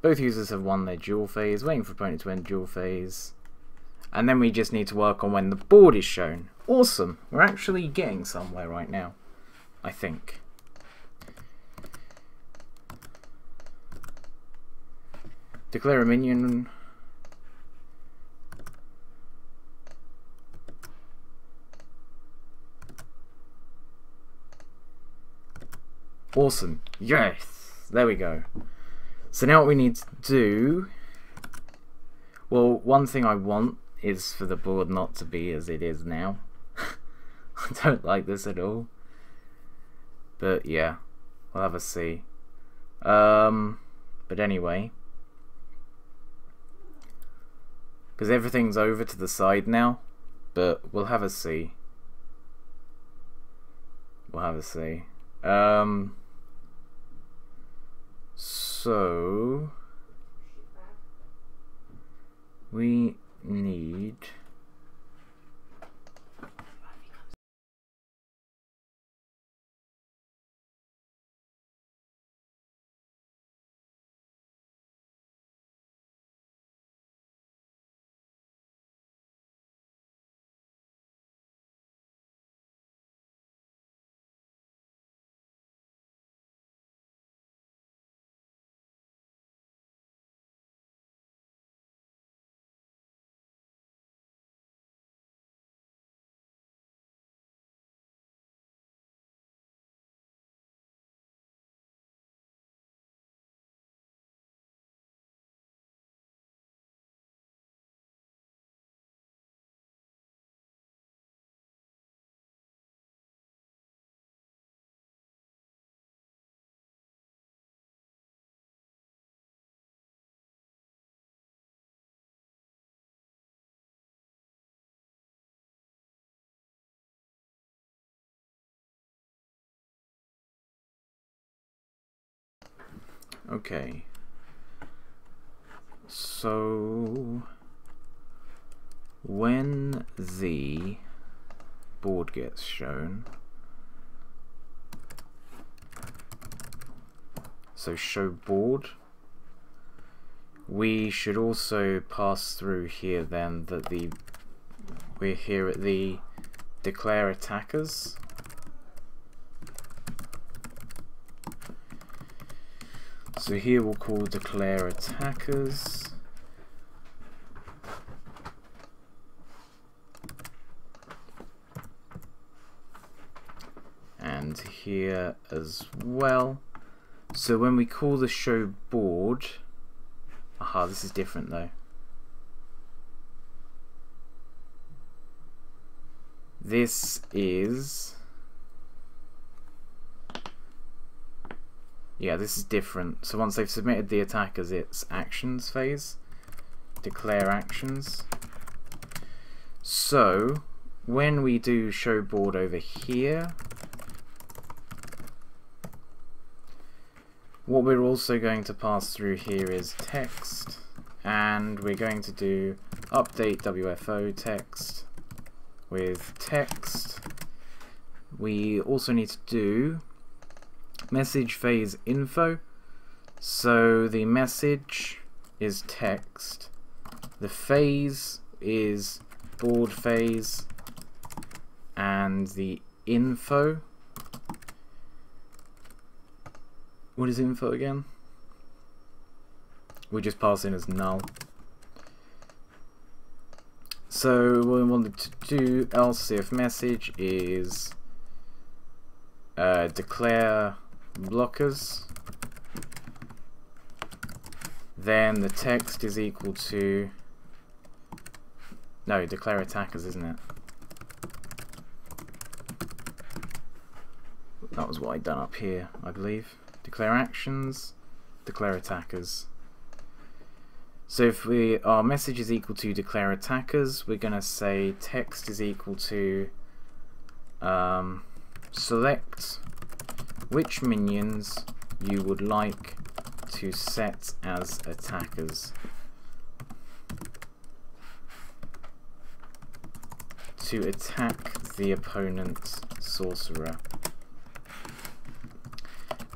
A: Both users have won their dual phase, waiting for opponent to end dual phase. And then we just need to work on when the board is shown. Awesome! We're actually getting somewhere right now, I think. Declare a minion. Awesome. Yes! There we go. So now what we need to do... Well, one thing I want is for the board not to be as it is now. I don't like this at all. But yeah, we'll have a see. But anyway... Because everything's over to the side now. But we'll have a see. We'll have a see. So we need okay. So when the board gets shown, so show board, we should also pass through here then that we're here at the declare attackers. So here we'll call declare attackers. And here as well. So when we call the show board, aha, this is different though. This is, yeah, this is different. So once they've submitted the attackers, it's actions phase. Declare actions. So when we do show board over here, what we're also going to pass through here is text, and we're going to do update WFO text with text. We also need to do message phase info. So the message is text, the phase is board phase, and the info. What is info again? We just pass in as null. So what we wanted to do, else if message is declare blockers, then the text is equal to, no, declare attackers, isn't it? That was what I'd done up here, I believe. Declare actions, declare attackers. So if our message is equal to declare attackers, we're going to say text is equal to select which minions you would like to set as attackers to attack the opponent's sorcerer.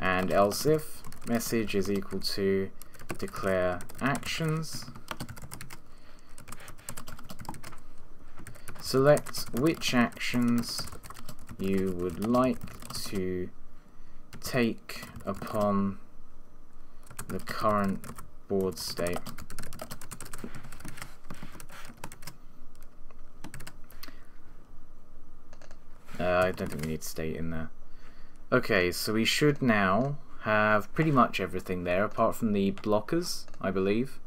A: And else if message is equal to declare actions, select which actions you would like to take upon the current board state. I don't think we need state in there. Okay, so we should now have pretty much everything there apart from the blockers, I believe.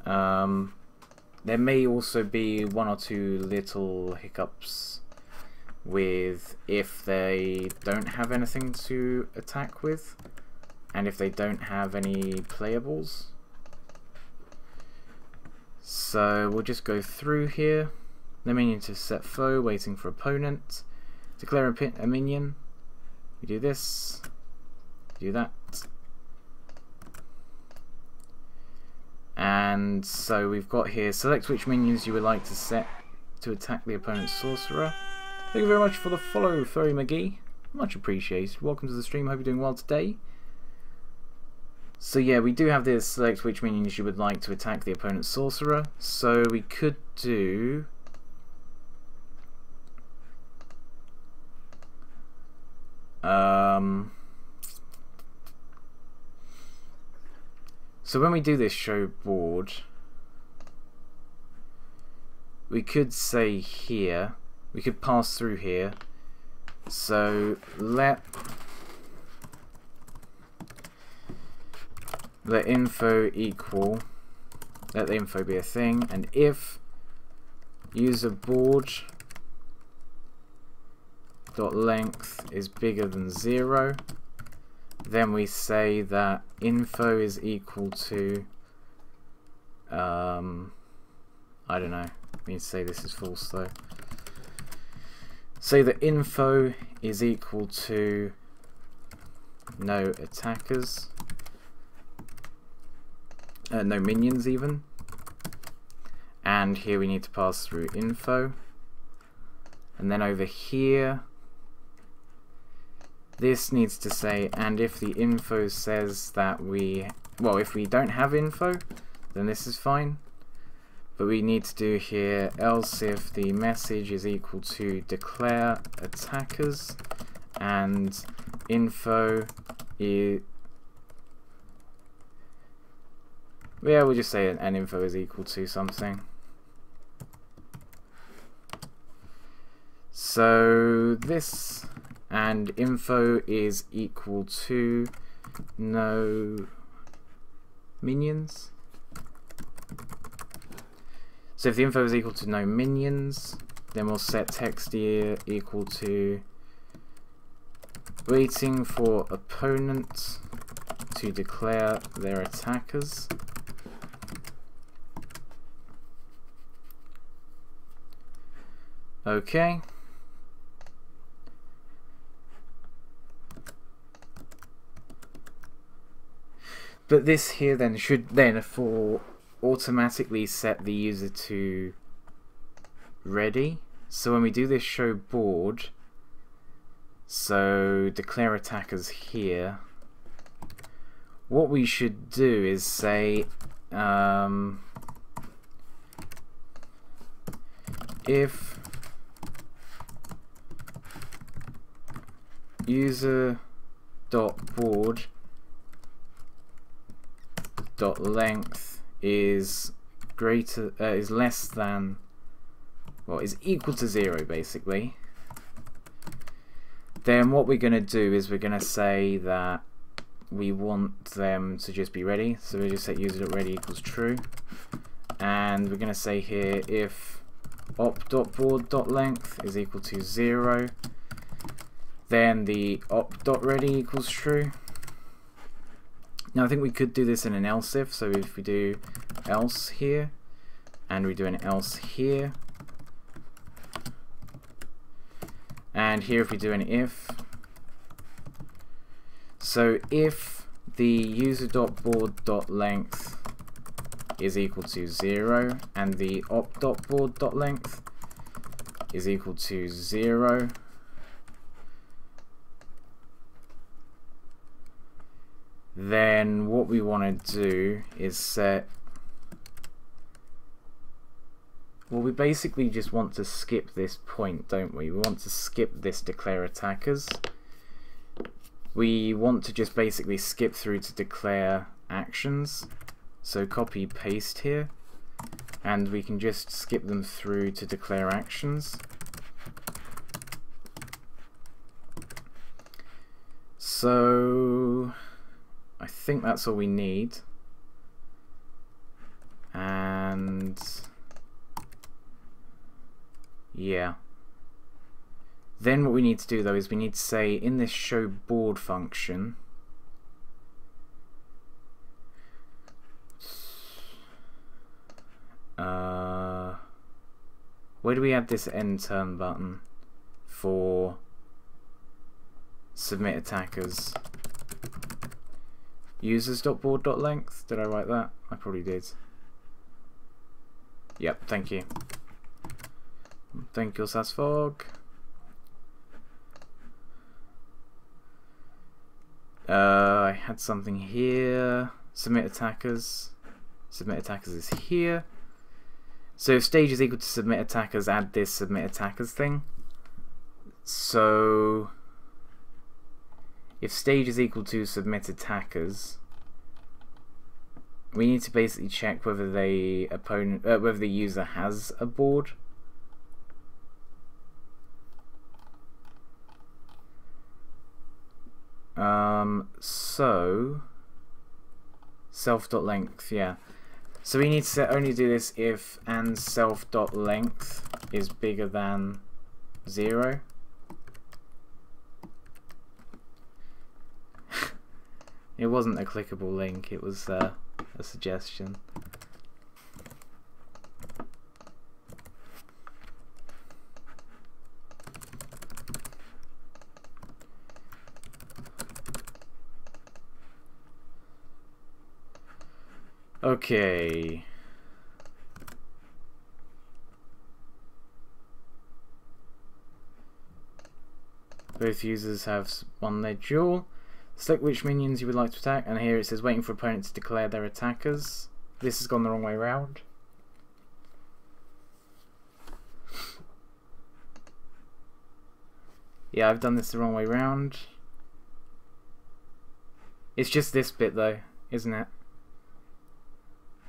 A: There may also be one or two little hiccups with if they don't have anything to attack with and if they don't have any playables. So we'll just go through here. The minion to set foe, waiting for opponent. Declare a minion. We do this. Do that. And so we've got here, select which minions you would like to set to attack the opponent's sorcerer. Thank you very much for the follow, Furry McGee. Much appreciated. Welcome to the stream. Hope you're doing well today. So yeah, we do have this, select which minions you would like to attack the opponent's sorcerer. So we could do so when we do this show board, we could say here, we could pass through here, so let info equal, let the info be a thing, and if user board dot length is bigger than 0, then we say that info is equal to I don't know, we need to say this is false though. Say that info is equal to no attackers, no minions even, and here we need to pass through info, and then over here this needs to say, and if the info says that if we don't have info, then this is fine. But we need to do here, else if the message is equal to declare attackers, and info is, yeah, we'll just say an info is equal to something. So this and info is equal to no minions. So if the info is equal to no minions, then we'll set text here equal to waiting for opponent to declare their attackers. Okay. But this here then should then automatically set the user to ready. So when we do this show board, so declare attackers here, what we should do is say if user dot board dot length is less than, well, is equal to 0 basically, then what we're going to do is we're going to say that we want them to just be ready. So we just set user.ready equals true, and we're going to say here if op.board.length is equal to 0, then the op.ready equals true. Now I think we could do this in an else if, so if we do else here and we do an else here, and here if we do an if, so if the user.board.length is equal to 0 and the op.board.length is equal to 0, then what we want to do is set, well, we basically just want to skip this point, don't we? We want to skip this declare attackers. We want to just basically skip through to declare actions. So copy paste here, and we can just skip them through to declare actions. So I think that's all we need. And yeah. Then what we need to do though is we need to say in this show board function, where do we add this end turn button for submit attackers? Users.board.length, did I write that? I probably did. Yep, thank you. Thank you, Sasfog. I had something here. Submit attackers. Submit attackers is here. So if stage is equal to submit attackers, add this submit attackers thing. So if stage is equal to submit attackers, we need to basically check whether the whether the user has a board. So self.length, yeah. So we need to only do this if and self.length is bigger than 0. It wasn't a clickable link, it was a suggestion. Okay. Both users have won their duel. Select which minions you would like to attack, and here it says waiting for opponents to declare their attackers. This has gone the wrong way round. Yeah, I've done this the wrong way round. It's just this bit though, isn't it?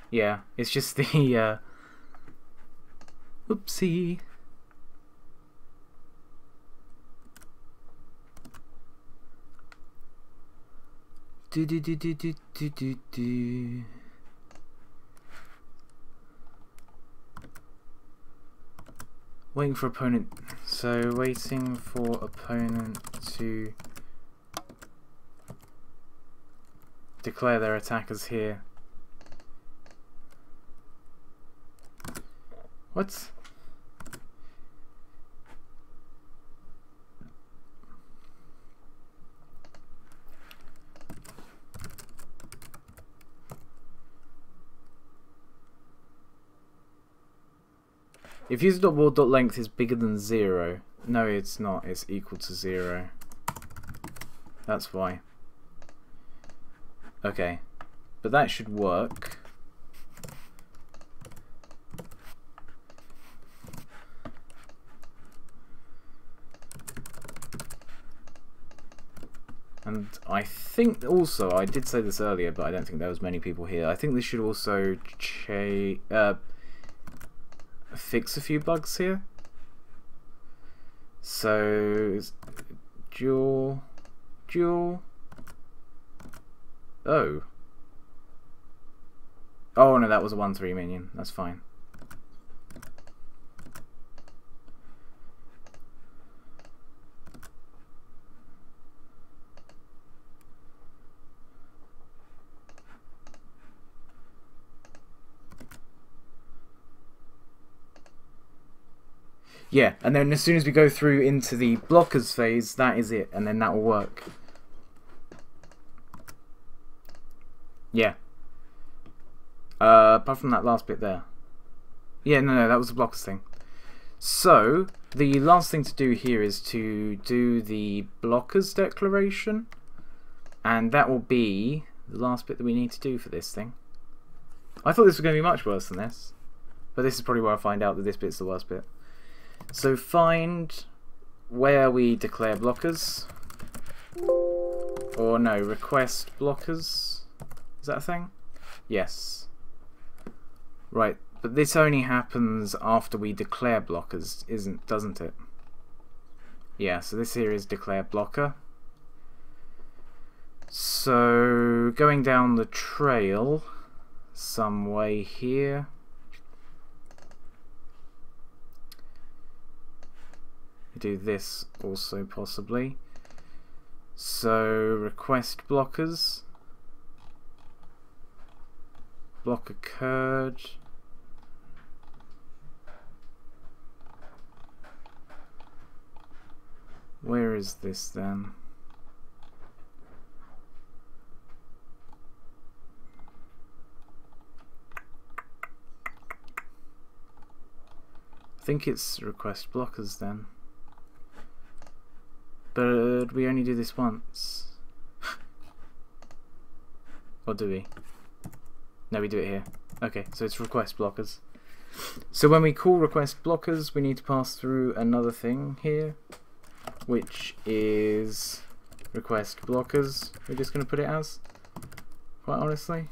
A: Yeah, it's just the oopsie. Do. Waiting for opponent. So waiting for opponent to declare their attackers here. What? If user.board.length is bigger than 0, no it's not, it's equal to 0. That's why. Okay, but that should work. And I think also, I did say this earlier, but I don't think there was many people here. I think this should also fix a few bugs here. So, dual. Oh. Oh no, that was a 1-3 minion. That's fine. Yeah, and then as soon as we go through into the blockers phase, that is it, and then that will work. Yeah. Apart from that last bit there. Yeah, no, that was the blockers thing. So, the last thing to do here is to do the blockers declaration, and that will be the last bit that we need to do for this thing. I thought this was going to be much worse than this, but this is probably where I find out that this bit's the worst bit. So find where we declare blockers, or no, request blockers. Is that a thing? Yes. Right, but this only happens after we declare blockers, doesn't it? Yeah, so this here is declare blocker. So going down the trail some way here. Do this also possibly. So request blockers. Block occurred. Where is this then? I think it's request blockers then. But we only do this once. Or do we? No, we do it here. Okay, so it's request blockers. So when we call request blockers, we need to pass through another thing here, which is request blockers. We're just going to put it as, quite honestly.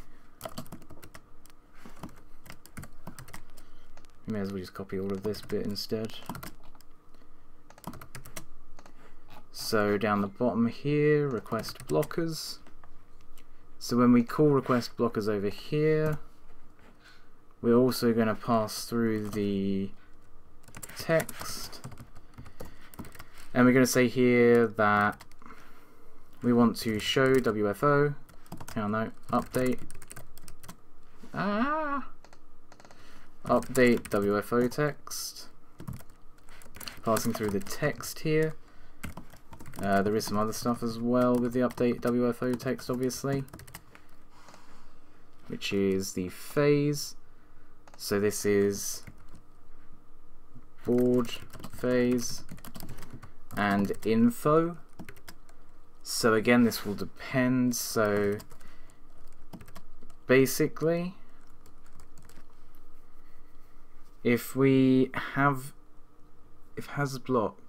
A: We may as well just copy all of this bit instead. So down the bottom here, request blockers. So when we call request blockers over here, we're also going to pass through the text. And we're going to say here that we want to show WFO. Hang on, no, update. Update WFO text. Passing through the text here. There is some other stuff as well with the update WFO text, obviously, which is the phase. So this is board phase and info. So again, this will depend. So basically, if has blocked.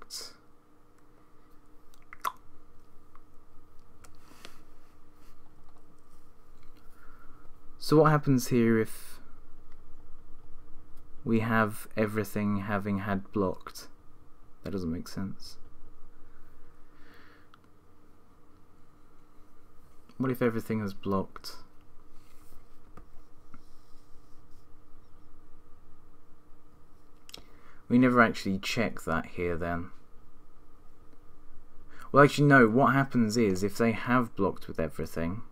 A: So what happens here if we have everything having had blocked? That doesn't make sense. What if everything is blocked? We never actually check that here then. Well, actually no, what happens is if they have blocked with everything,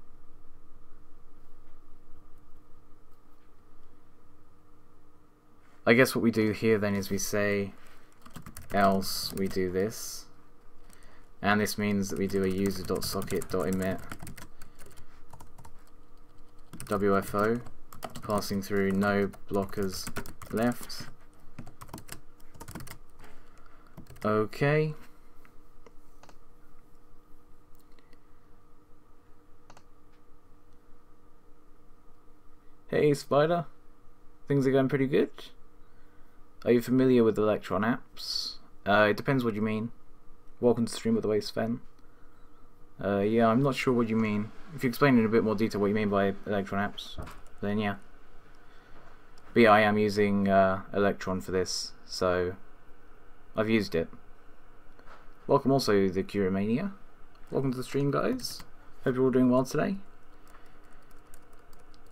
A: I guess what we do here then is we say else we do this, and this means that we do a user.socket.emit WFO, passing through no blockers left. Okay. Hey Spider, things are going pretty good. Are you familiar with Electron apps? It depends what you mean. Welcome to Stream with the Waste Fen. Yeah, I'm not sure what you mean. If you explain in a bit more detail what you mean by Electron apps, then yeah. But yeah, I am using Electron for this, so I've used it. Welcome also the Curomania. Welcome to the stream, guys. Hope you're all doing well today.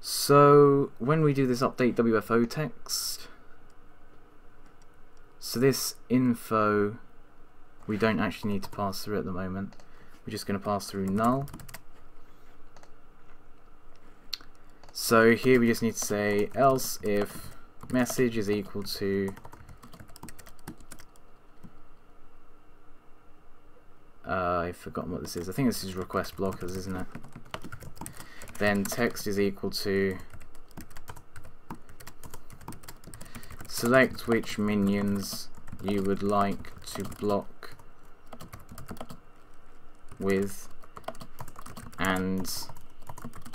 A: So when we do this update WFO text, so this info we don't actually need to pass through at the moment. We're just going to pass through null. So here we just need to say else if message is equal to I've forgotten what this is. I think this is request blockers, isn't it? Then text is equal to select which minions you would like to block with, and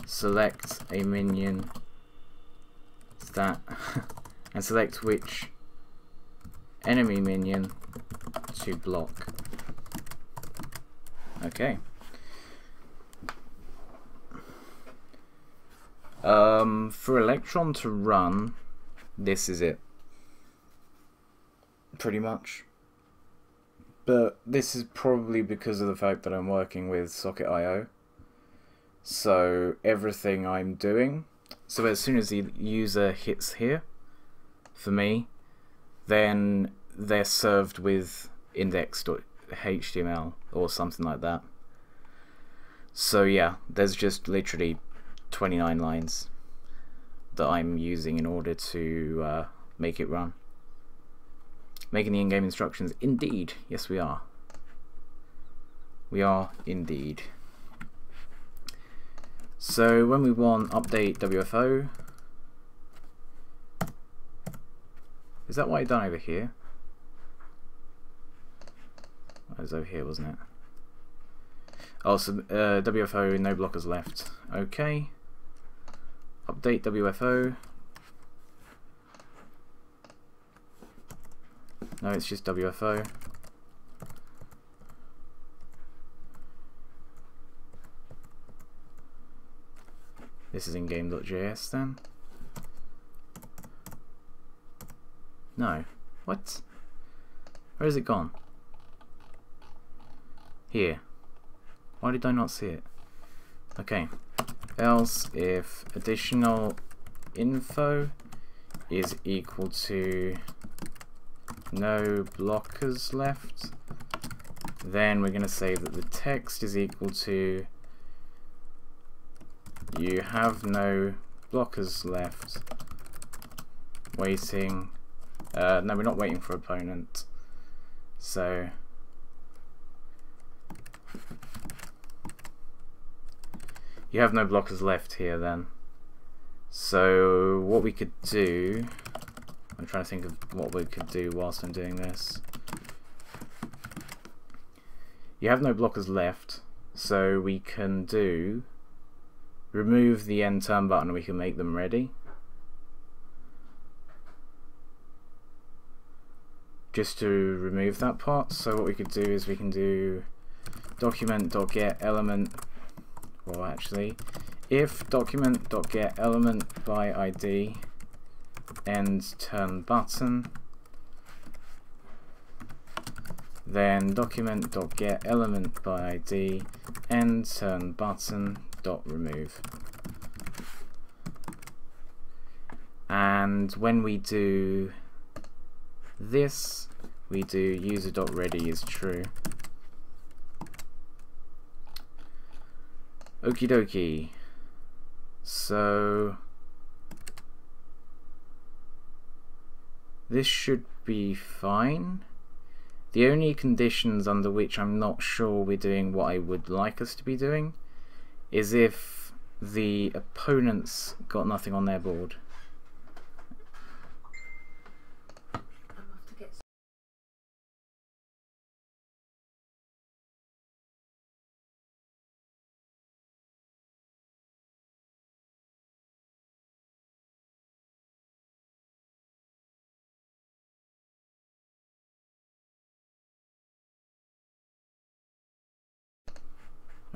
A: select a minion that and select which enemy minion to block. Okay. For Electron to run, this is it. Pretty much. But this is probably because of the fact that I'm working with Socket.io. So everything I'm doing, so as soon as the user hits here, for me, then they're served with index.html or something like that. So yeah, there's just literally 29 lines that I'm using in order to make it run. Making the in-game instructions, indeed. Yes, we are. We are indeed. So when we want update WFO, is that what I done over here? That was over here, wasn't it? Oh, so WFO, no blockers left. Okay. Update WFO. No, it's just WFO. This is in-game.js then. No. What? Where has it gone? Here. Why did I not see it? Okay. Else if additional info is equal to no blockers left, then we're going to say that the text is equal to you have no blockers left, waiting. No, we're not waiting for opponent, so you have no blockers left here then. So what we could do, I'm trying to think of what we could do whilst I'm doing this. You have no blockers left, so we can do remove the end turn button, we can make them ready. Just to remove that part, so what we could do is we can do document.get element, well actually, if document.get element by ID end turn button, then document.get element by ID end turn button dot remove. And when we do this, we do user.ready is true. Okie dokie. So this should be fine. The only conditions under which I'm not sure we're doing what I would like us to be doing is if the opponent's got nothing on their board.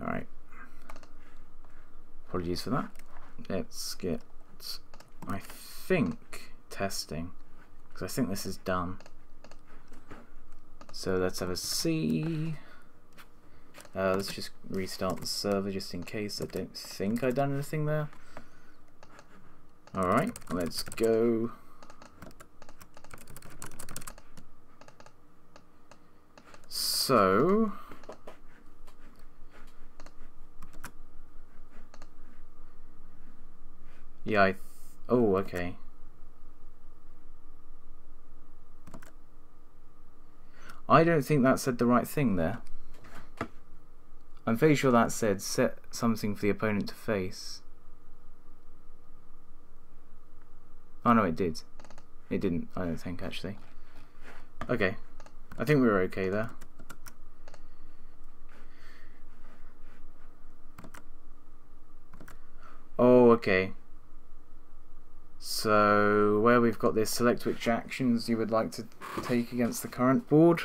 A: Alright. Apologies for that. Let's get, I think, testing. Because I think this is done. So let's have a see. Let's just restart the server just in case. I don't think I've done anything there. Alright, let's go. So yeah, oh, okay. I don't think that said the right thing there. I'm pretty sure that said set something for the opponent to face. Oh no, it did. It didn't, I don't think, actually. Okay. I think we were okay there. Oh, okay. So, where we've got this, select which actions you would like to take against the current board.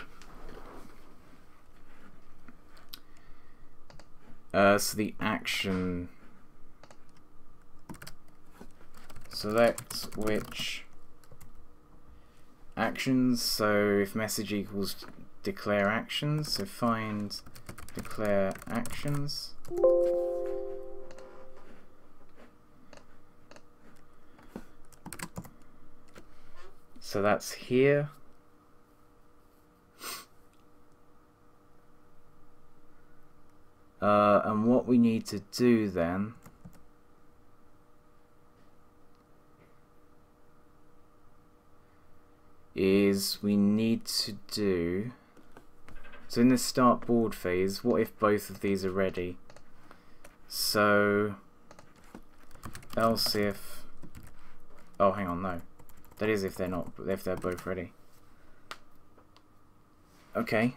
A: So the action, select which actions, so if message equals declare actions, so find declare actions. So that's here. And what we need to do then is we need to do, so in the start board phase, what if both of these are ready? So else if, oh hang on, no, that is if they're not, if they're both ready. Okay,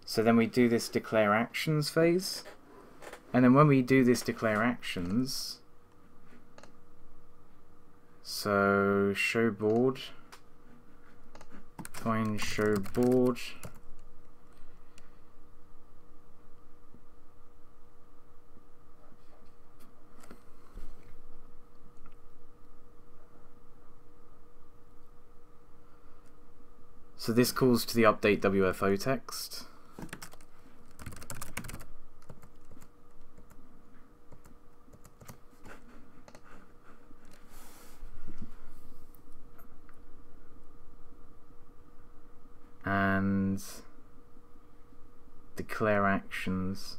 A: so then we do this declare actions phase, and then when we do this declare actions, so show board, find show board, so this calls to the update WFO text. And declare actions.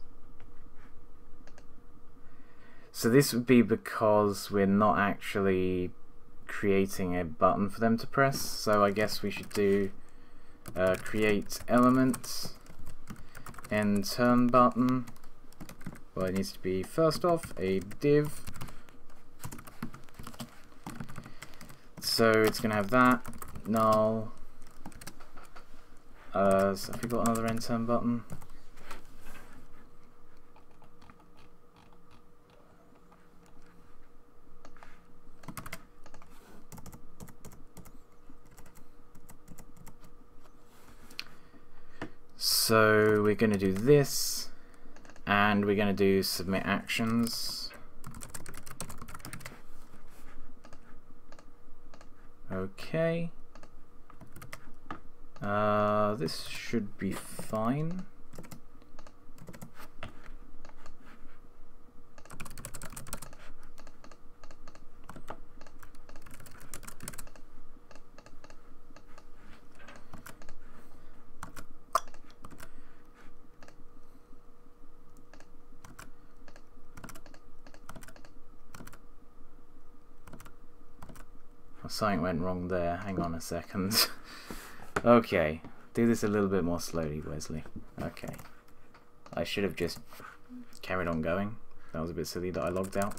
A: So this would be because we're not actually creating a button for them to press, so I guess we should do create element end turn button. Well, it needs to be first off a div, so it's gonna have that null. So have we got another end turn button? So we're going to do this, and we're going to do submit actions. Okay. This should be fine. Something went wrong there. Hang on a second. Okay, do this a little bit more slowly, Wesley. Okay. I should have just carried on going. That was a bit silly that I logged out.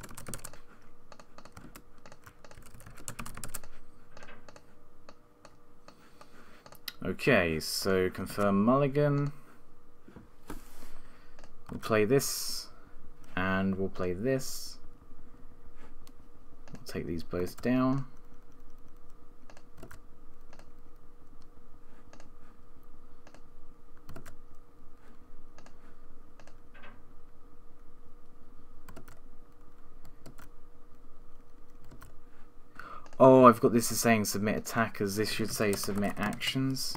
A: Okay, so confirm mulligan. We'll play this, and we'll play this. We'll take these both down. Oh, I've got this as saying submit attackers. This should say submit actions.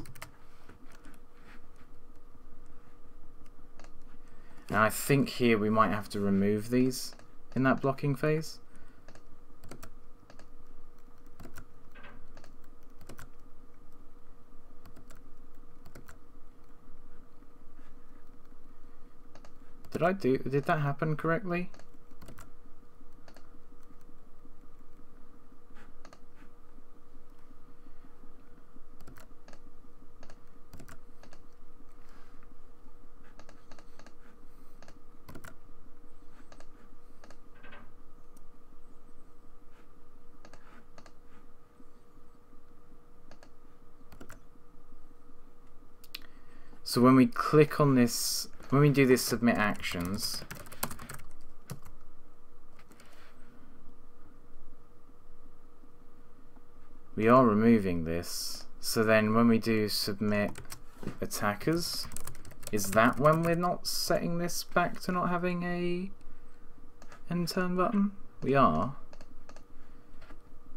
A: Now I think here we might have to remove these in that blocking phase. Did that happen correctly? So when we click on this, when we do this submit actions, we are removing this. So then when we do submit attackers, is that when we're not setting this back to not having a end turn button? We are.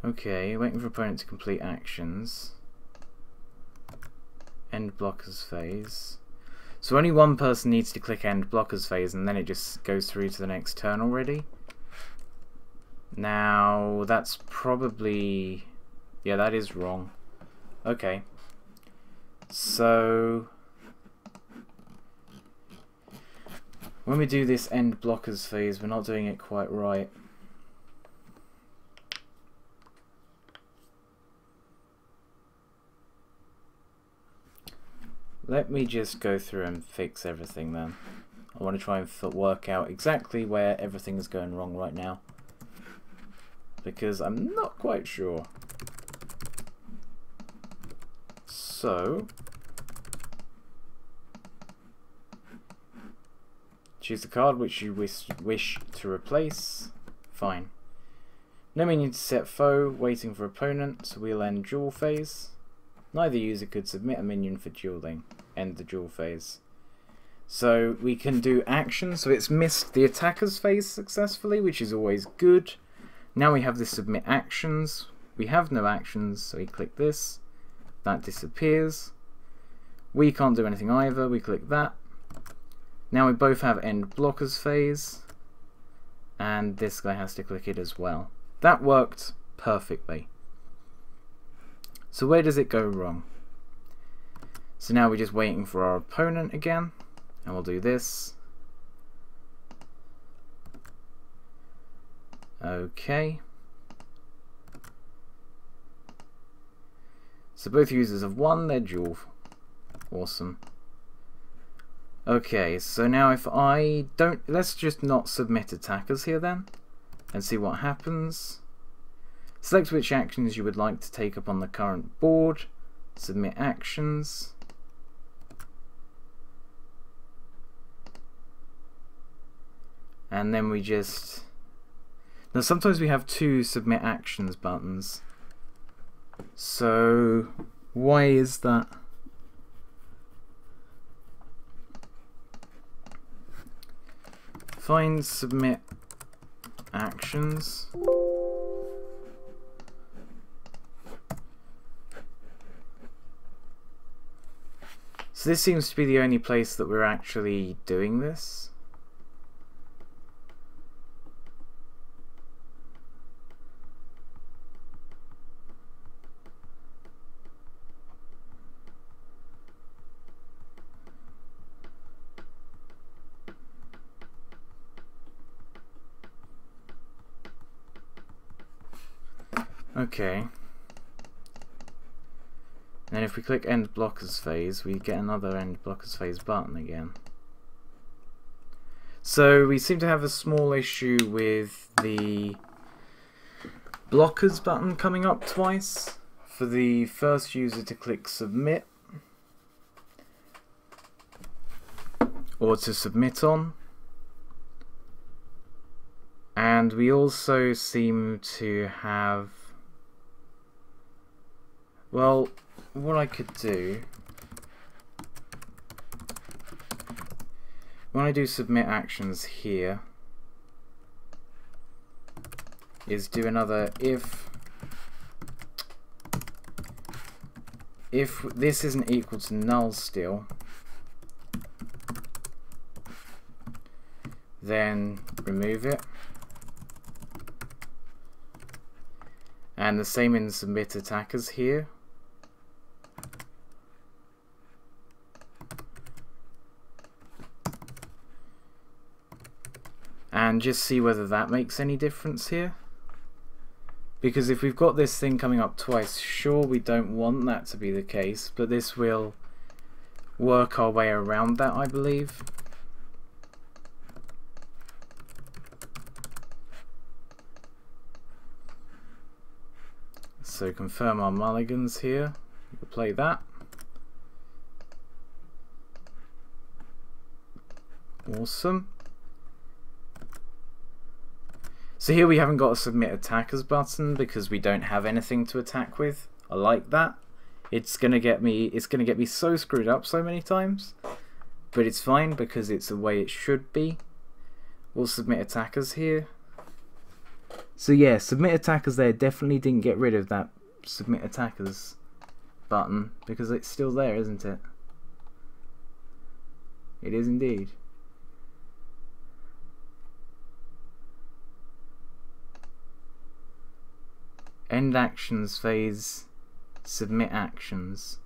A: Okay, waiting for opponent to complete actions. End blockers phase. So only one person needs to click end blockers phase and then it just goes through to the next turn already. Now that's probably, yeah, that is wrong. Okay, so when we do this end blockers phase, we're not doing it quite right. Let me just go through and fix everything then. I want to try and work out exactly where everything is going wrong right now, because I'm not quite sure. So, choose the card which you wish to replace. Fine. No minion to set foe, waiting for opponent, so we'll end duel phase. Neither user could submit a minion for dueling. End the duel phase. So we can do actions, so it's missed the attacker's phase successfully, which is always good. Now we have the submit actions. We have no actions, so we click this. That disappears. We can't do anything either, we click that. Now we both have end blockers phase, and this guy has to click it as well. That worked perfectly. So where does it go wrong? So now we're just waiting for our opponent again, and we'll do this. Okay. So both users have won their duel. Awesome. Okay, so now if I don't, let's just not submit attackers here then, and see what happens. Select which actions you would like to take up on the current board. Submit actions. And then we just... Now sometimes we have two submit actions buttons. So why is that? Find submit actions. So this seems to be the only place that we're actually doing this. Okay. And if we click end blockers phase, we get another end blockers phase button again. So we seem to have a small issue with the blockers button coming up twice for the first user to click submit or to submit on. And we also seem to have, well, what I could do, when I do submit actions here, is do another if if this isn't equal to null still, then remove it. And the same in submit attackers here. And just see whether that makes any difference here. Because if we've got this thing coming up twice, sure, we don't want that to be the case, but this will work our way around that, I believe. So confirm our mulligans here. We'll play that. Awesome. So here we haven't got a submit attackers button because we don't have anything to attack with. I like that. It's gonna get me so screwed up so many times. But it's fine because it's the way it should be. We'll submit attackers here. So yeah, submit attackers there definitely didn't get rid of that submit attackers button because it's still there, isn't it? It is indeed. End actions phase, submit actions.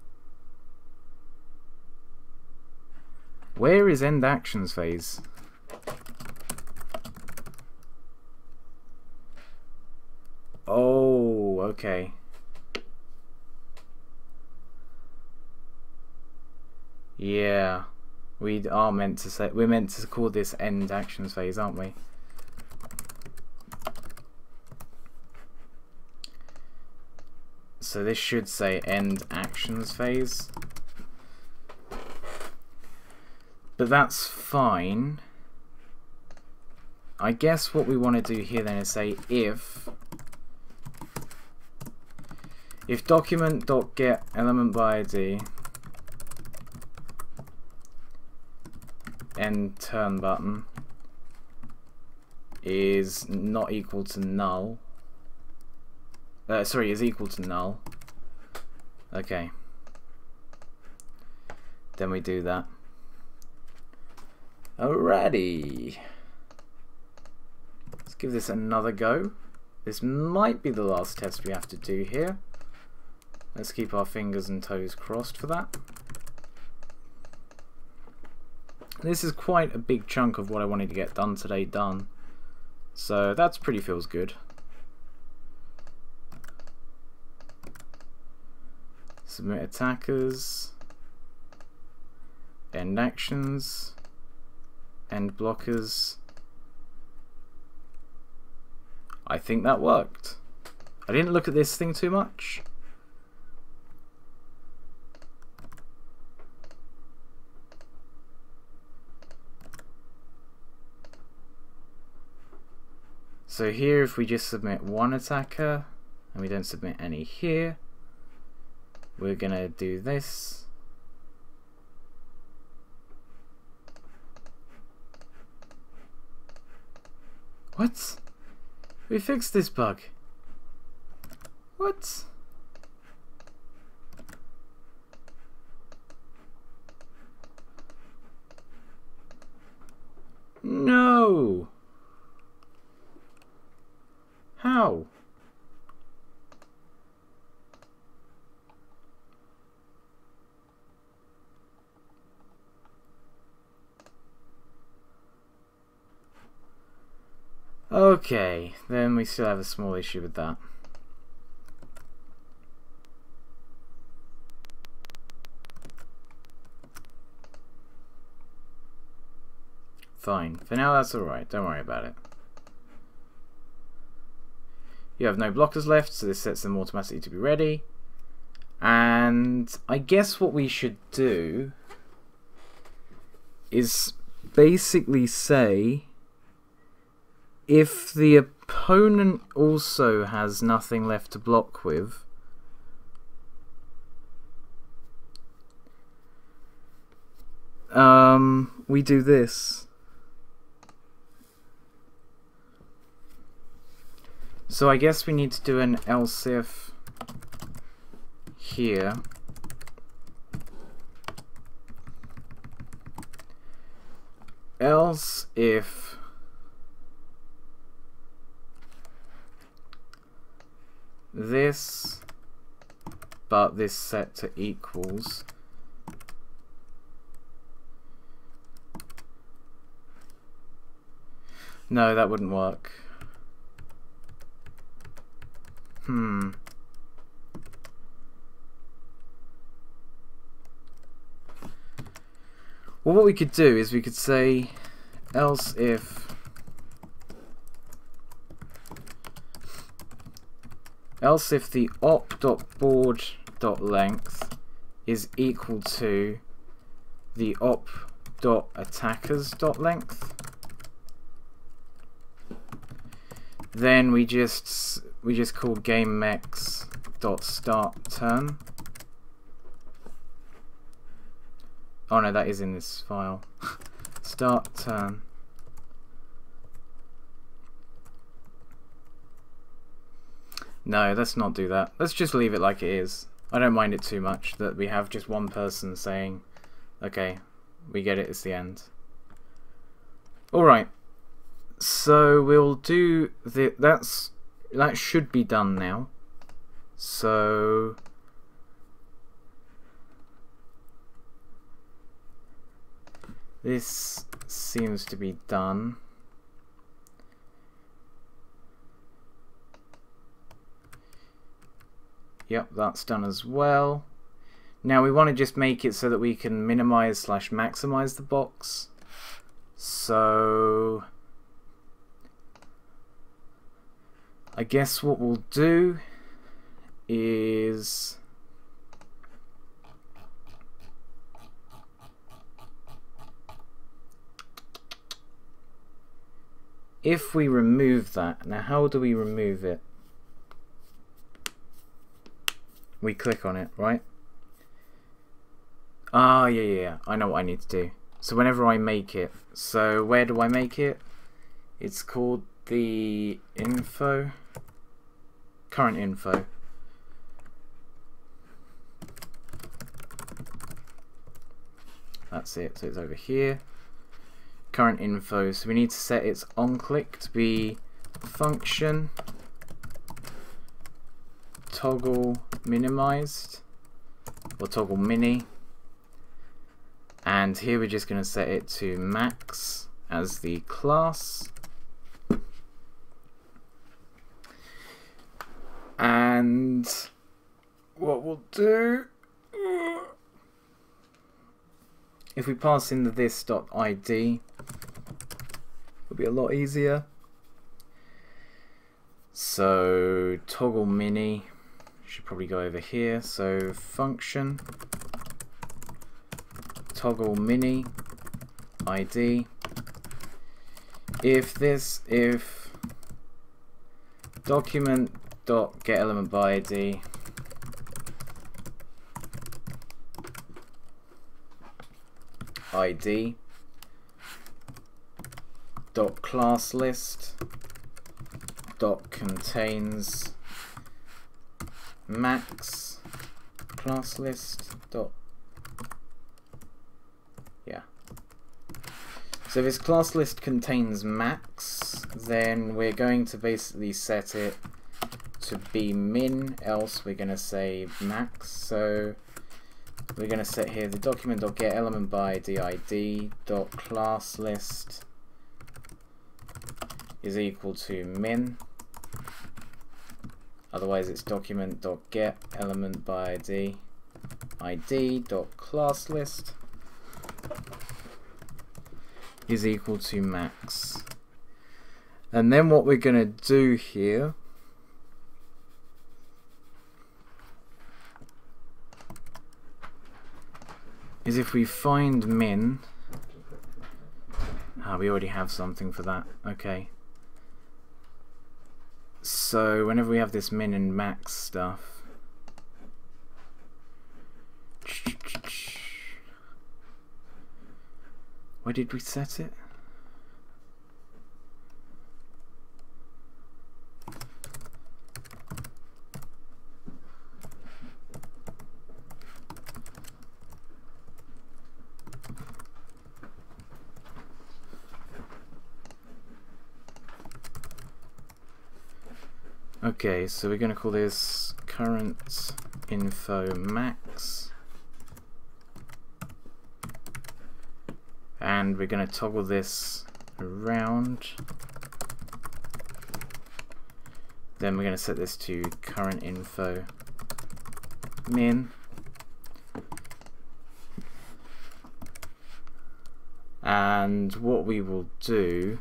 A: Where is end actions phase? Oh, okay. Yeah, we're meant to call this end actions phase, aren't we? So this should say end actions phase. But that's fine. I guess what we want to do here then is say if document.get element by ID end turn button is not equal to null. Sorry, is equal to null. Okay. Then we do that. Alrighty. Let's give this another go. This might be the last test we have to do here. Let's keep our fingers and toes crossed for that. This is quite a big chunk of what I wanted to get done today done. So that's pretty feels good. Submit attackers, end actions, end blockers. I think that worked. I didn't look at this thing too much. So here if we just submit one attacker and we don't submit any here, we're gonna do this. What? We fixed this bug. What? No. How? Okay, then we still have a small issue with that. Fine. For now that's alright, don't worry about it. You have no blockers left, so this sets them automatically to be ready. And I guess what we should do is basically say if the opponent also has nothing left to block with, we do this. So I guess we need to do an else if here else if this, but this set to equals, no, that wouldn't work. Well, what we could do is we could say else if the op.board.length is equal to the op.attackers.length, then we just call gamemex.startTurn. Oh no, that is in this file. Start turn. No, let's not do that. Let's just leave it like it is. I don't mind it too much that we have just one person saying, okay, we get it, it's the end. Alright, so we'll do that should be done now. So this seems to be done. Yep, that's done as well. Now we want to just make it so that we can minimize / maximize the box. So I guess what we'll do is if we remove that, now how do we remove it? We click on it, right? Ah, yeah, I know what I need to do. So whenever I make it, so where do I make it? It's called the info, current info. That's it, so it's over here. Current info, so we need to set its onClick to be function toggle minimized, or toggle mini, and here we're just going to set it to max as the class, and what we'll do, if we pass in the this.id, it'll be a lot easier. So toggle mini should probably go over here. So function toggle mini id. If document.getElementById id dot class list dot contains max class list dot, yeah. So if this class list contains max, then we're going to basically set it to be min, else we're going to say max. So we're going to set here the document.getElementById is equal to min. Otherwise it's document.getElementById is equal to max. And then what we're going to do here is if we find min, we already have something for that, okay. So whenever we have this min and max stuff, where did we set it? Okay, so we're going to call this current info max, and we're going to toggle this around. Then we're going to set this to current info min, and what we will do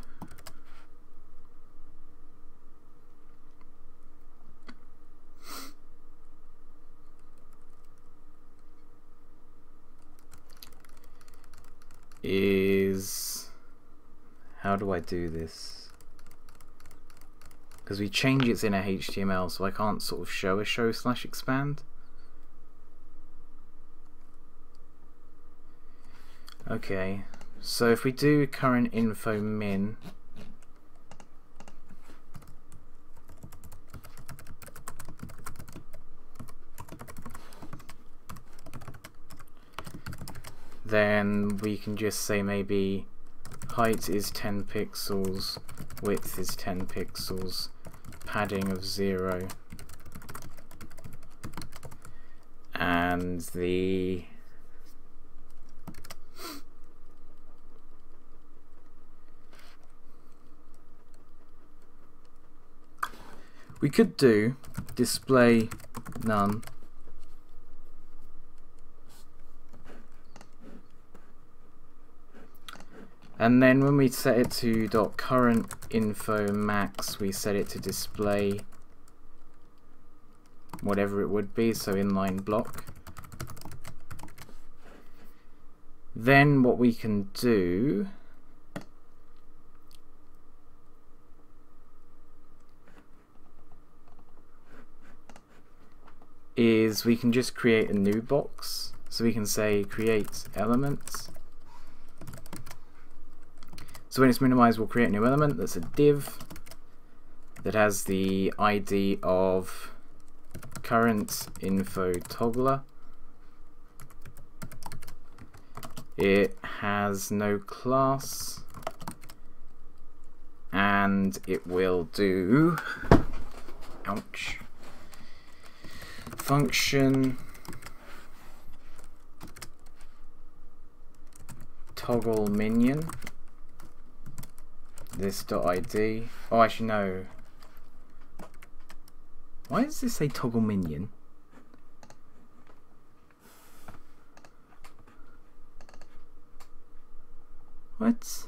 A: is, how do I do this? Because we change its inner HTML, so I can't sort of show a show/expand. Okay, so if we do current info min, then we can just say maybe height is 10 pixels, width is 10 pixels, padding of 0, and the we could do display none, and then when we set it to .current info max, we set it to display whatever it would be, so inline block. Then what we can do is we can just create a new box. So we can say create elements. So when it's minimized, we'll create a new element that's a div that has the ID of current info toggler. It has no class, and it will do, ouch, function toggle minion this.id. Oh, actually no. Why does this say toggle minion? What?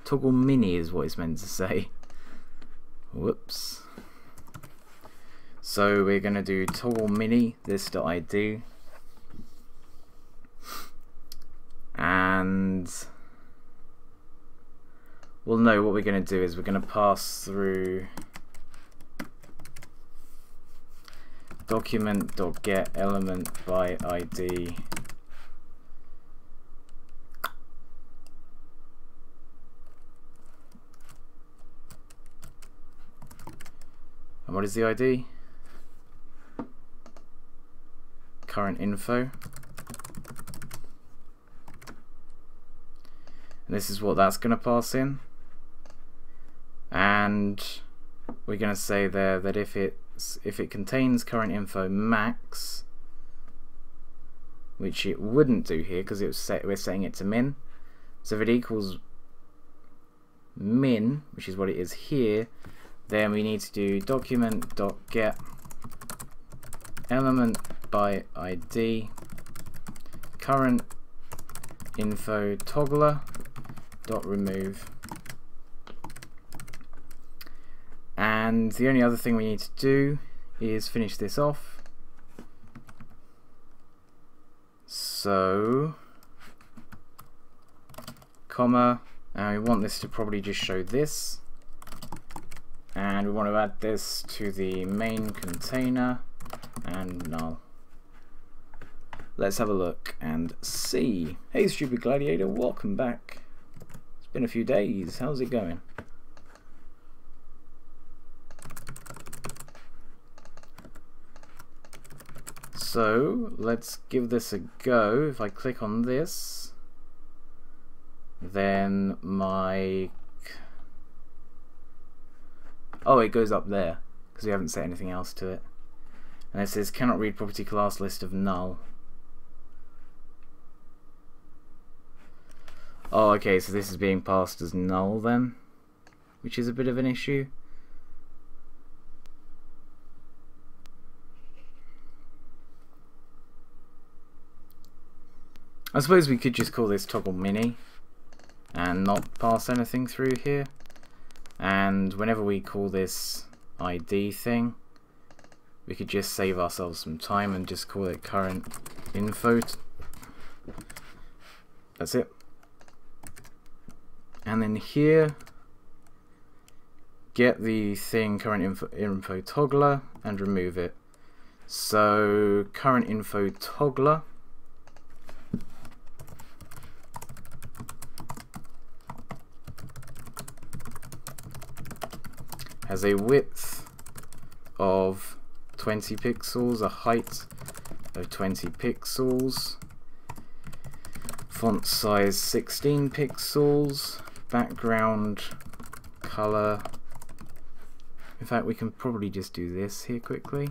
A: Toggle mini is what it's meant to say. Whoops. So we're going to do toggle mini this.id, and well, no, what we're going to do is we're going to pass through document.get element by ID and what is the ID? Current info. And this is what that's going to pass in, and we're going to say there that if it contains current info max, which it wouldn't do here because we're setting it to min, so if it equals min, which is what it is here, then we need to do document.get element by ID current info toggler dot remove. And the only other thing we need to do is finish this off. So comma, and we want this to probably just show this, and we want to add this to the main container, and null. Let's have a look and see. Hey Stupid Gladiator, welcome back. It's been a few days, how's it going? So let's give this a go. If I click on this, then my... Oh, it goes up there because we haven't set anything else to it. And it says cannot read property class list of null. Oh, okay, so this is being passed as null then, which is a bit of an issue. I suppose we could just call this toggle mini and not pass anything through here. And whenever we call this ID thing, we could just save ourselves some time and just call it current info. That's it. And then here, get the thing current info toggler and remove it. So current info toggler has a width of 20 pixels, a height of 20 pixels, font size 16 pixels, background color. In fact, we can probably just do this here quickly.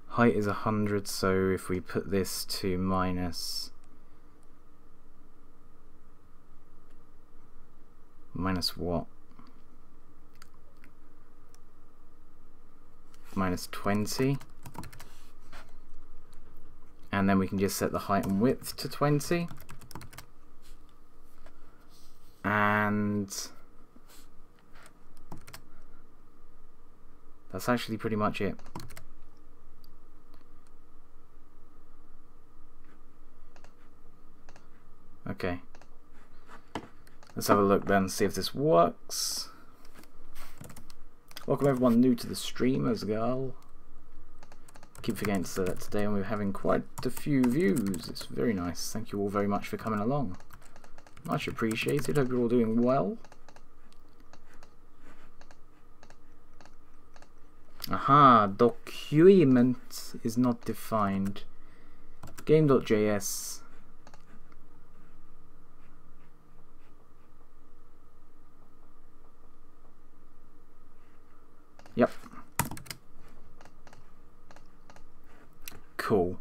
A: Height is 100, so if we put this to minus what? Minus 20. And then we can just set the height and width to 20. And that's actually pretty much it. Okay. Let's have a look then, see if this works. Welcome everyone new to the stream as well. Keep forgetting to say that today, and we're having quite a few views. It's very nice. Thank you all very much for coming along. Much appreciated. Hope you're all doing well. Aha, document is not defined. Game.js. Yep. Cool.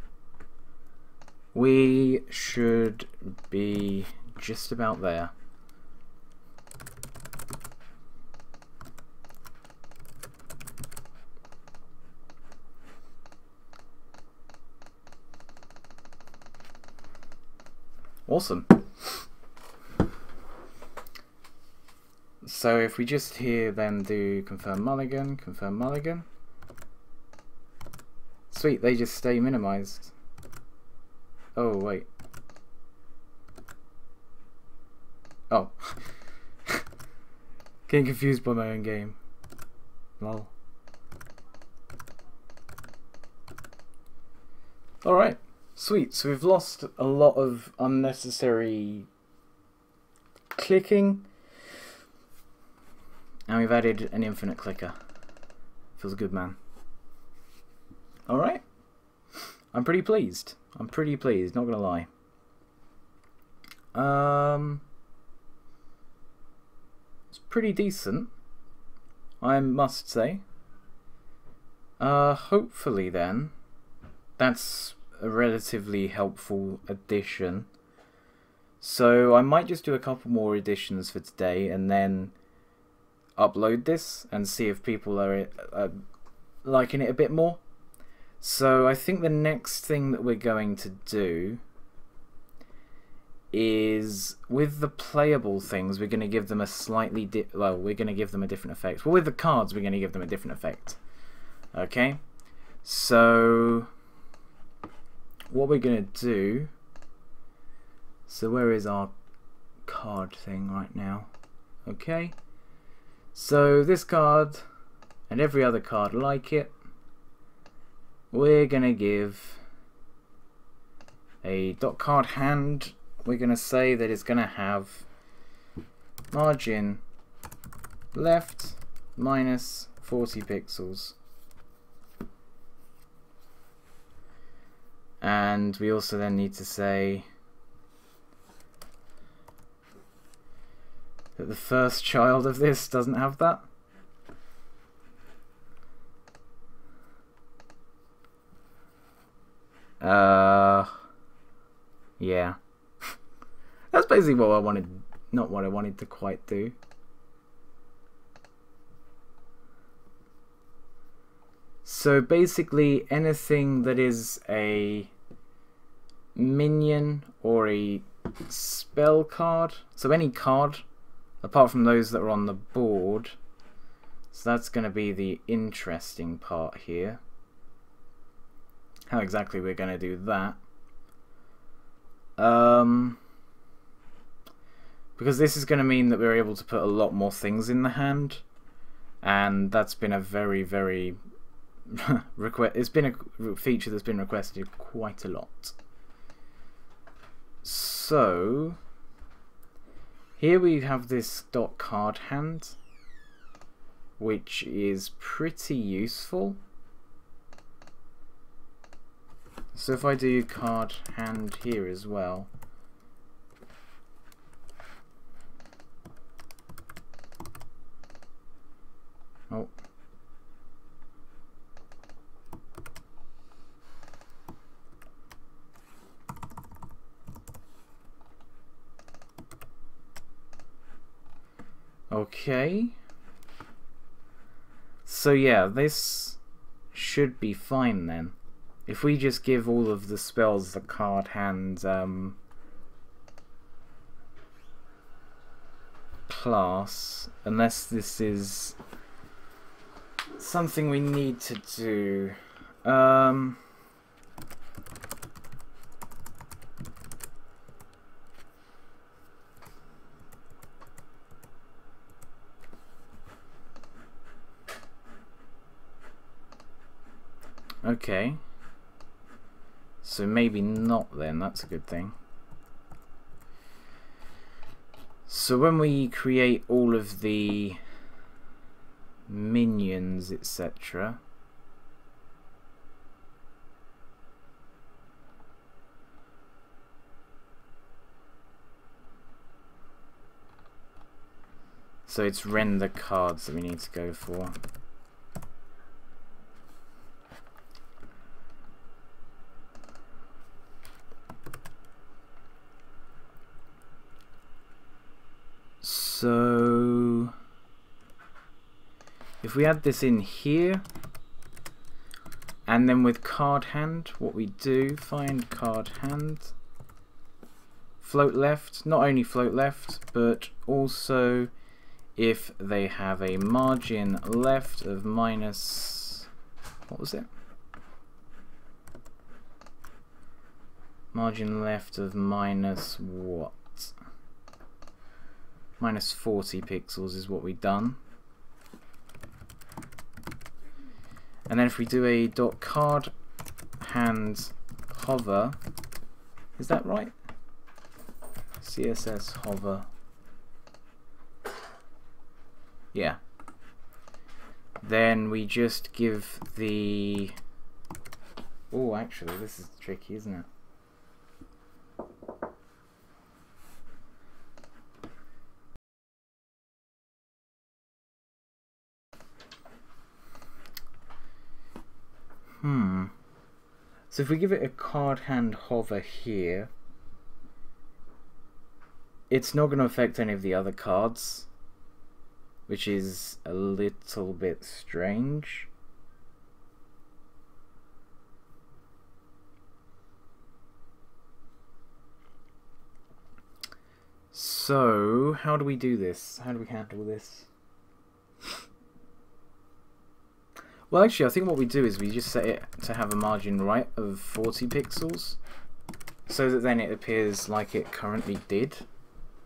A: We should be just about there. Awesome. So if we just here then do confirm mulligan, confirm mulligan. Sweet, they just stay minimized. Oh wait. Oh. Getting confused by my own game. Lol. Alright, sweet. So we've lost a lot of unnecessary clicking. And we've added an infinite clicker. Feels good, man. Alright. I'm pretty pleased. I'm pretty pleased, not gonna lie. It's pretty decent, I must say. Hopefully then, that's a relatively helpful addition. So I might just do a couple more additions for today and then upload this and see if people are liking it a bit more. So I think the next thing that we're going to do is with the playable things, we're going to give them a slightly we're going to give them a different effect. Well, with the cards, we're going to give them a different effect. Okay, so what we're going to do. So where is our card thing right now? Okay. So this card and every other card like it, we're going to give a dot card hand. We're going to say that it's going to have margin left minus 40 pixels. And we also then need to say But the first child of this doesn't have that. Yeah. That's basically what I wanted, not what I wanted to quite do. So basically anything that is a minion or a spell card, so any card apart from those that are on the board, so that's going to be the interesting part here. How exactly we're going to do that. Because this is going to mean that we're able to put a lot more things in the hand, and that's been a very, very it's been a feature that's been requested quite a lot. So here we have this dot card hand, which is pretty useful. So if I do card hand here as well, oh, okay, so yeah, this should be fine then. If we just give all of the spells the card hand class, unless this is something we need to do. Okay. So maybe not then, that's a good thing. So when we create all of the minions, etc., so it's render cards that we need to go for. So if we add this in here, and then with card hand, what we do, find card hand, float left, not only float left, but also if they have a margin left of minus, what was it? Margin left of minus what? Minus 40 pixels is what we've done. And then if we do a dot card hand hover, is that right? CSS hover. Yeah. Then we just give the... Oh, actually, this is tricky, isn't it? So if we give it a card hand hover here, it's not going to affect any of the other cards, which is a little bit strange. So how do we do this? How do we handle this? Well, actually, I think what we do is we just set it to have a margin right of 40 pixels, so that then it appears like it currently did.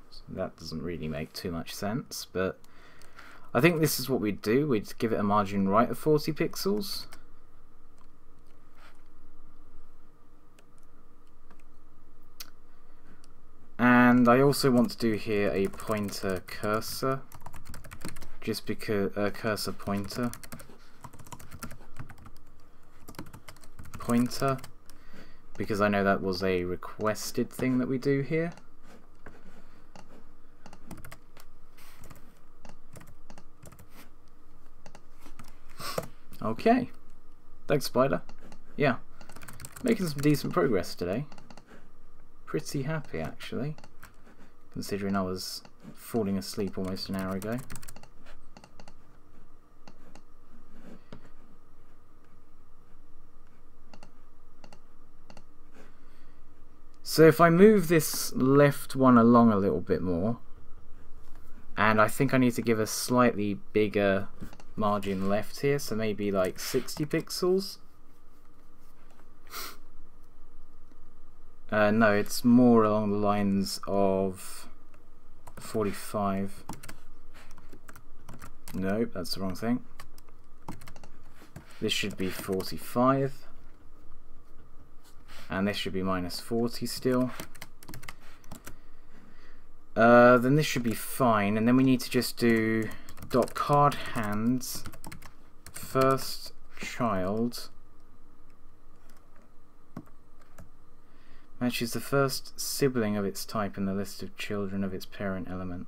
A: So that doesn't really make too much sense, but I think this is what we'd do. We'd give it a margin right of 40 pixels. And I also want to do here a pointer cursor, just because cursor pointer. Because I know that was a requested thing that we do here. Okay. Thanks, Spider. Yeah. Making some decent progress today. Pretty happy, actually. Considering I was falling asleep almost an hour ago. So if I move this left one along a little bit more, and I think I need to give a slightly bigger margin left here, so maybe like 60 pixels. No, it's more along the lines of 45. Nope, that's the wrong thing. This should be 45. And this should be minus 40 still. Then this should be fine. And then we need to just do dot card hands first child matches the first sibling of its type in the list of children of its parent element.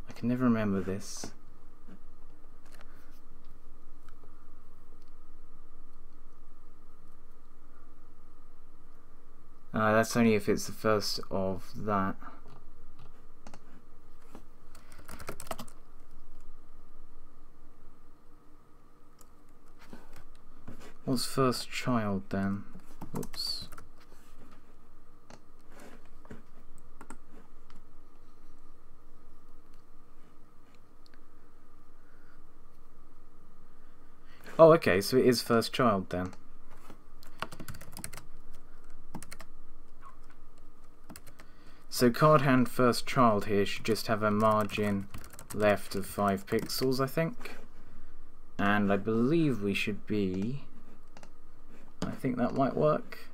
A: I can never remember this. That's only if it's the first of that. What's first child then? Oops. Oh, okay, so it is first child then. So card hand first child here should just have a margin left of 5 pixels, I think. And I believe we should be... I think that might work.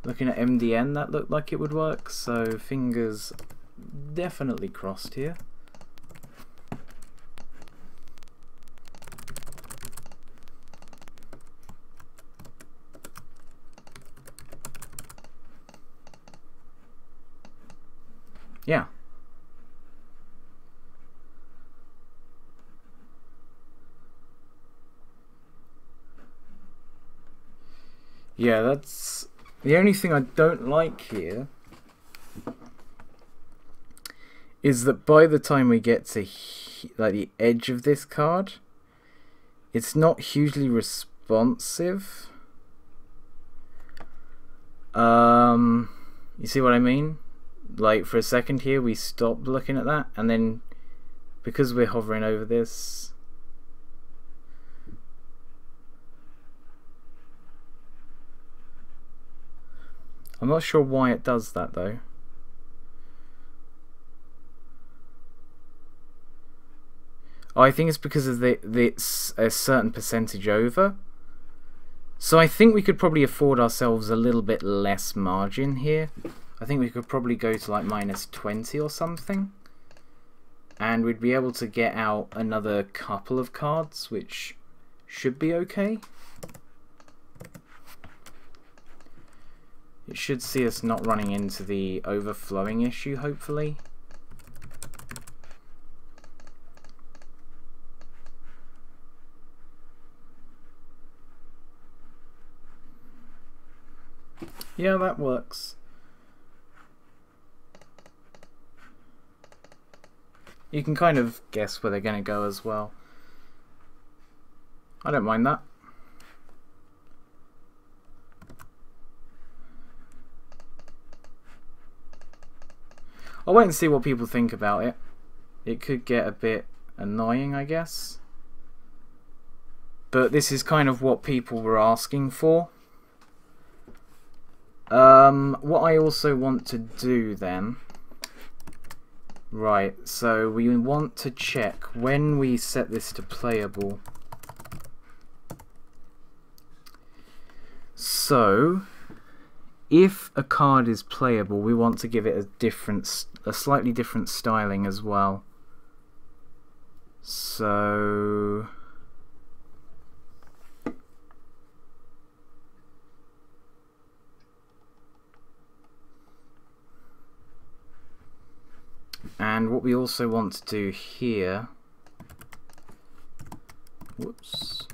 A: Looking at MDN, that looked like it would work, so fingers definitely crossed here. Yeah. Yeah, that's the only thing I don't like here is that by the time we get to like the edge of this card, it's not hugely responsive. You see what I mean? Like for a second here we stopped looking at that, and then because we're hovering over this, I'm not sure why it does that though. Oh, I think it's because of it's a certain percentage over. So I think we could probably afford ourselves a little bit less margin here. I think we could probably go to like minus 20 or something. And we'd be able to get out another couple of cards, which should be okay. It should see us not running into the overflowing issue, hopefully. Yeah, that works. You can kind of guess where they're going to go as well. I don't mind that. I'll wait and see what people think about it. It could get a bit annoying, I guess. But this is kind of what people were asking for. What I also want to do then... Right, so we want to check when we set this to playable. So, if a card is playable, we want to give it a slightly different styling as well. So... And what we also want to do here, whoops,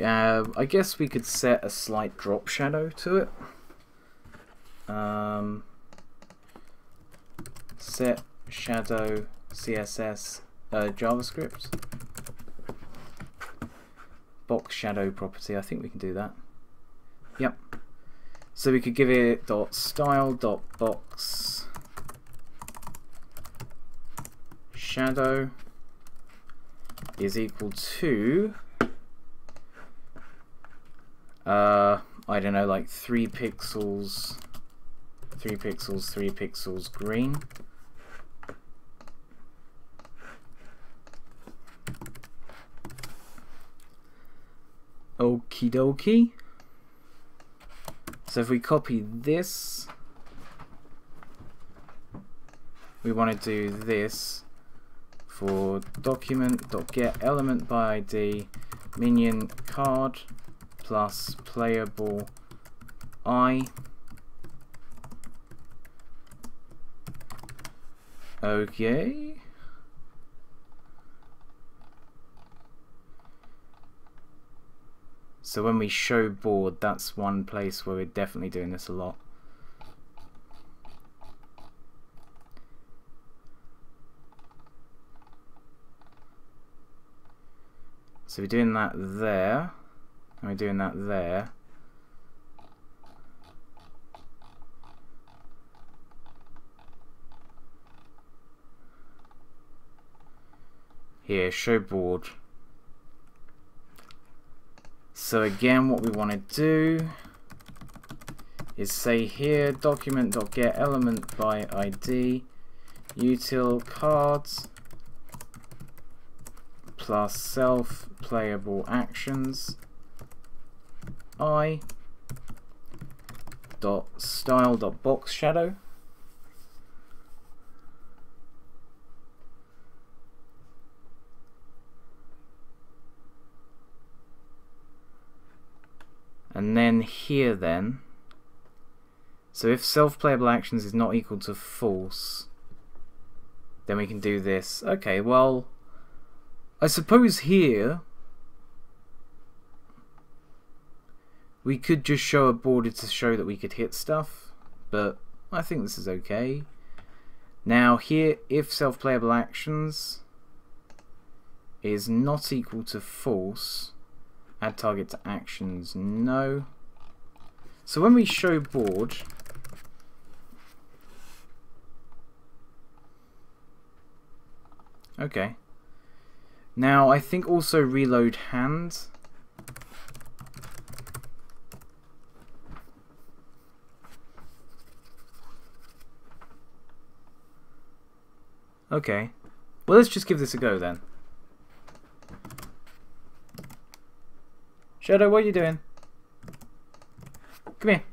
A: I guess we could set a slight drop shadow to it. Set shadow CSS JavaScript box shadow property. I think we can do that. Yep. So we could give it .style.box shadow is equal to I don't know, like 3 pixels, 3 pixels, 3 pixels green. Okie dokie. So if we copy this, we want to do this for document.getElementById minion card plus playable I. Okay. So when we show board, that's one place where we're definitely doing this a lot. So we're doing that there, and we're doing that there. Here, show board. So again, what we want to do is say here document.getElementById util cards plus self playable actions I dot style dot box shadow. And then here then, so if self-playable actions is not equal to false, then we can do this. Okay, well, I suppose here we could just show a border to show that we could hit stuff, but I think this is okay. Now here, if self-playable actions is not equal to false, add target to actions, no. So when we show board, okay. Now I think also reload hand. Okay. Well, let's just give this a go then. Shadow, what are you doing? Come here.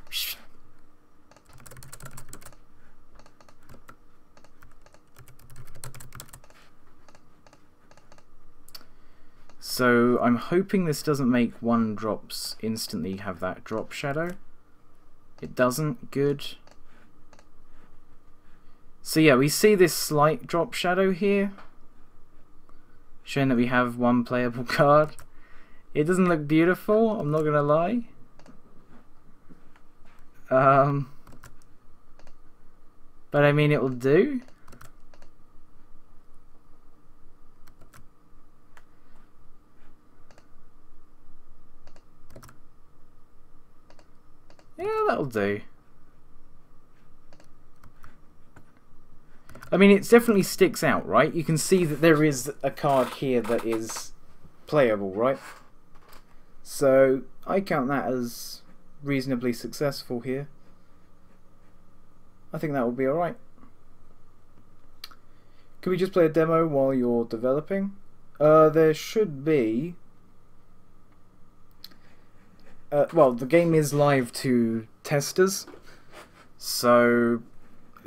A: Shh. So I'm hoping this doesn't make one drops instantly have that drop shadow. It doesn't. Good. So yeah, we see this slight drop shadow here, showing that we have one playable card. It doesn't look beautiful, I'm not gonna lie. But I mean, it will do. Yeah, that'll do. I mean, it definitely sticks out, right? You can see that there is a card here that is playable, right? So I count that as reasonably successful here. I think that will be alright. Can we just play a demo while you're developing? There should be... well, the game is live to testers. So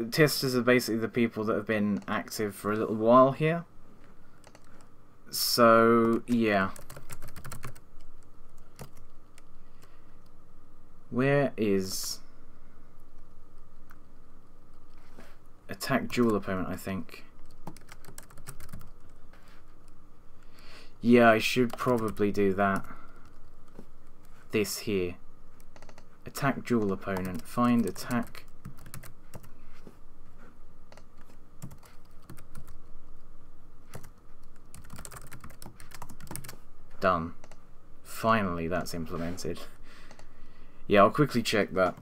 A: testers are basically the people that have been active for a little while here. So yeah. Where is a Attack dual opponent, I think. Yeah, I should probably do that. This here. Attack dual opponent. Find attack. Done. Finally, that's implemented. Yeah, I'll quickly check that.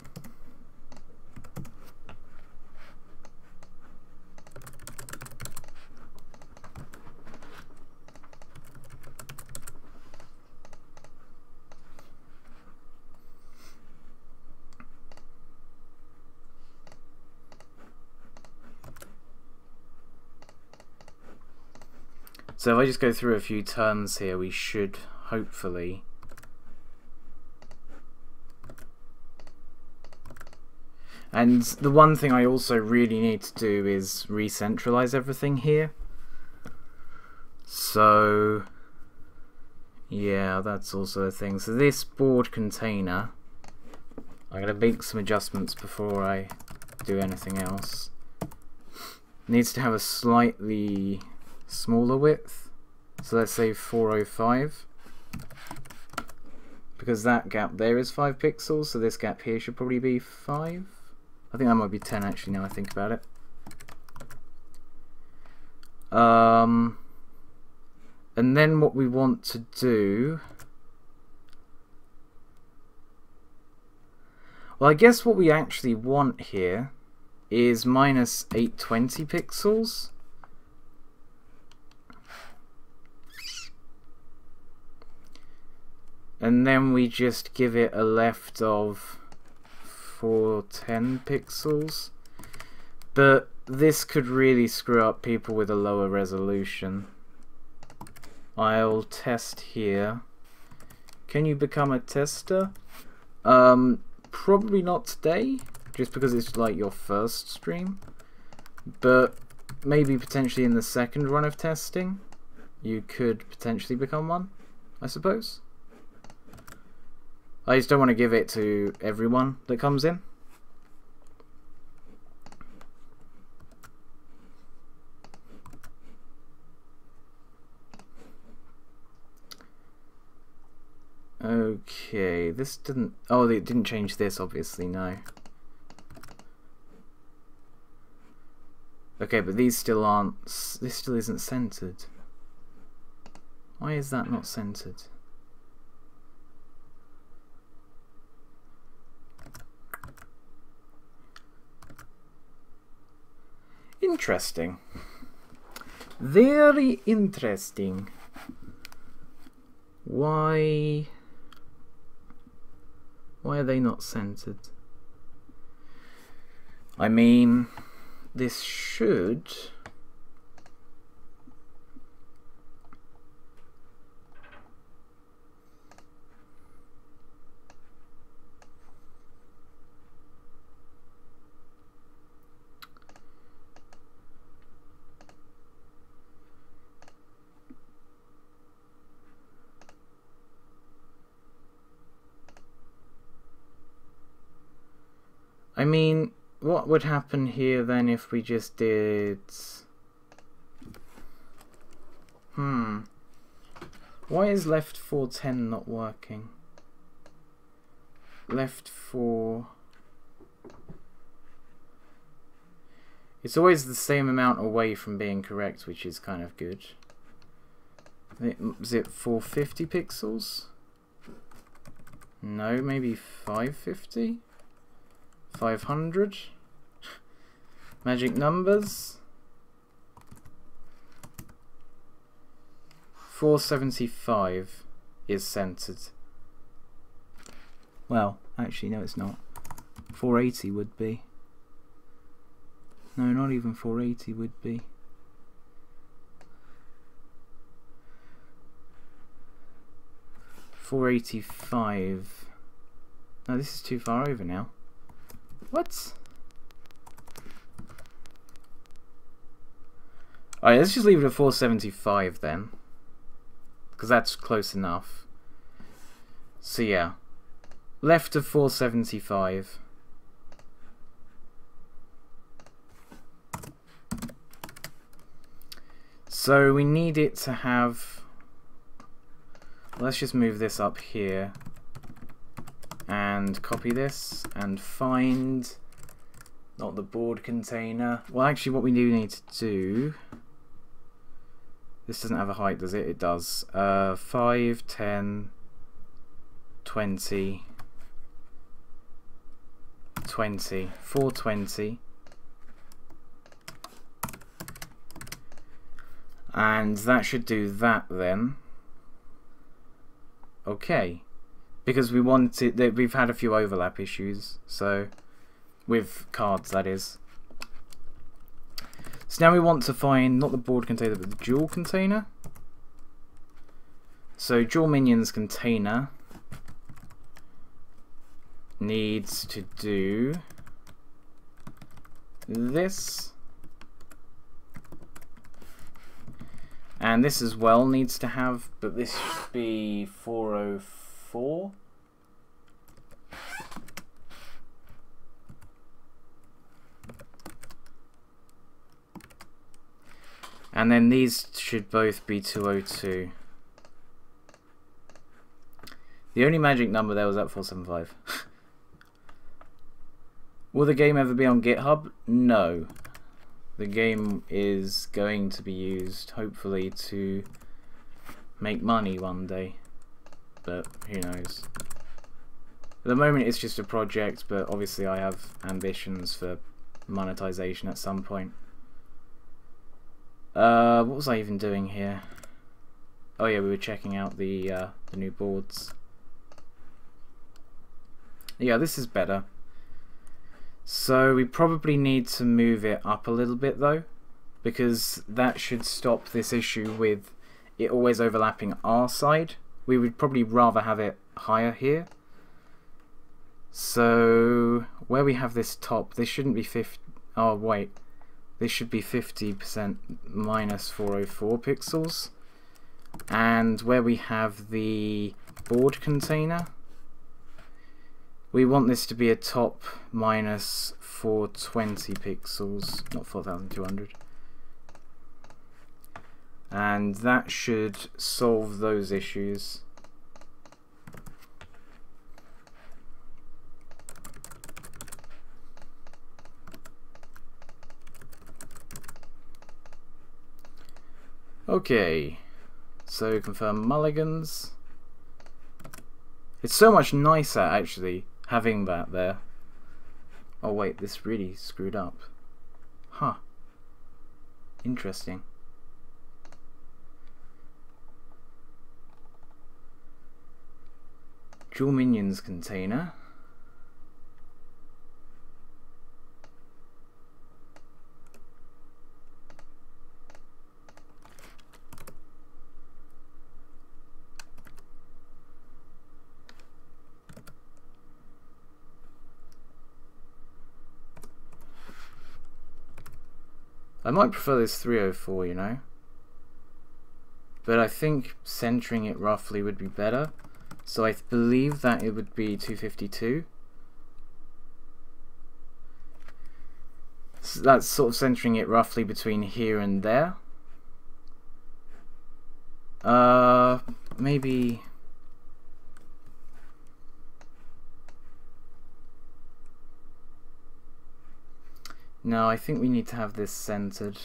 A: So if I just go through a few turns here, we should hopefully... And the one thing I also really need to do is re-centralize everything here. So yeah, that's also a thing. So this board container, I'm going to make some adjustments before I do anything else. Needs to have a slightly smaller width, so let's say 405, because that gap there is 5 pixels, so this gap here should probably be 5. I think that might be 10 actually, now I think about it. And then what we want to do, well, I guess what we actually want here is minus 820 pixels. And then we just give it a left of 410 pixels. But this could really screw up people with a lower resolution. I'll test here. Can you become a tester? Probably not today, just because it's like your first stream. But maybe potentially in the second run of testing, you could potentially become one, I suppose. I just don't want to give it to everyone that comes in. Okay, this didn't... Oh, it didn't change this, obviously, no. Okay, but these still aren't... This still isn't centered. Why is that not centered? Interesting. Very interesting. Why are they not centered? I mean, this should... I mean, what would happen here then if we just did... Why is left 410 not working? Left 4... It's always the same amount away from being correct, which is kind of good. Is it 450 pixels? No, maybe 550? 500? Magic numbers? 475 is centered. Well, actually no, it's not. 480 would be. No, not even 480 would be. $485. No, this is too far over now. What? Alright, let's just leave it at 475 then, because that's close enough. So yeah, left of 475. So we need it to have, let's just move this up here and copy this and find, not the board container. Well, actually what we do need to do, this doesn't have a height, does it? It does. 5, 10, 20, 20, 420. And that should do that then. Okay. Because we wanted that, we've had a few overlap issues, so with cards, that is. So now we want to find not the board container but the dual container. So dual minions container needs to do this, and this as well needs to have, but this should be 404. And then these should both be 202. The only magic number there was that 475. Will the game ever be on GitHub? No. The game is going to be used, hopefully, to make money one day. But who knows. At the moment it's just a project, but obviously I have ambitions for monetization at some point. What was I even doing here? Oh yeah, we were checking out the new boards. Yeah, this is better. So we probably need to move it up a little bit though, because that should stop this issue with it always overlapping our side. We would probably rather have it higher here. So where we have this top, this shouldn't be 50. Oh wait. This should be 50% minus 404 pixels. And where we have the board container, we want this to be a top minus 420 pixels, not 4200. And that should solve those issues. Okay, so confirm mulligans. It's so much nicer actually having that there. Oh wait, this really screwed up. Huh. Interesting. Dual minions container. I might prefer this 304, you know, but I think centering it roughly would be better. So I believe that it would be 252. So that's sort of centering it roughly between here and there. Maybe. No, I think we need to have this centered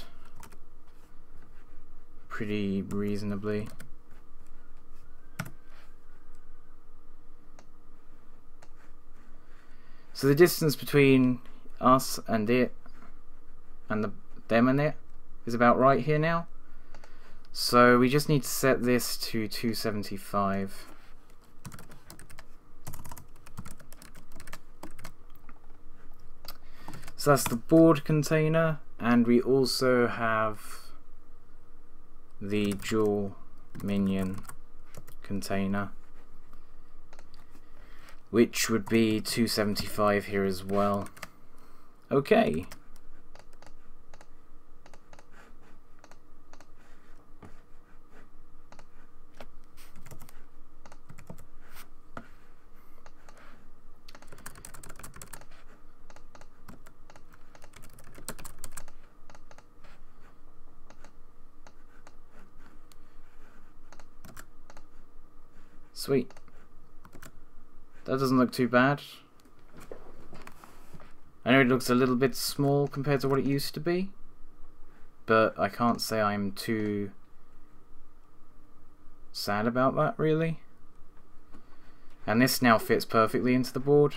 A: pretty reasonably. So the distance between us and it and them and it is about right here now. So we just need to set this to 275. So that's the board container, and we also have the dual minion container, which would be 275 here as well. Okay. Sweet. That doesn't look too bad. I know it looks a little bit small compared to what it used to be, but I can't say I'm too sad about that, really. And this now fits perfectly into the board.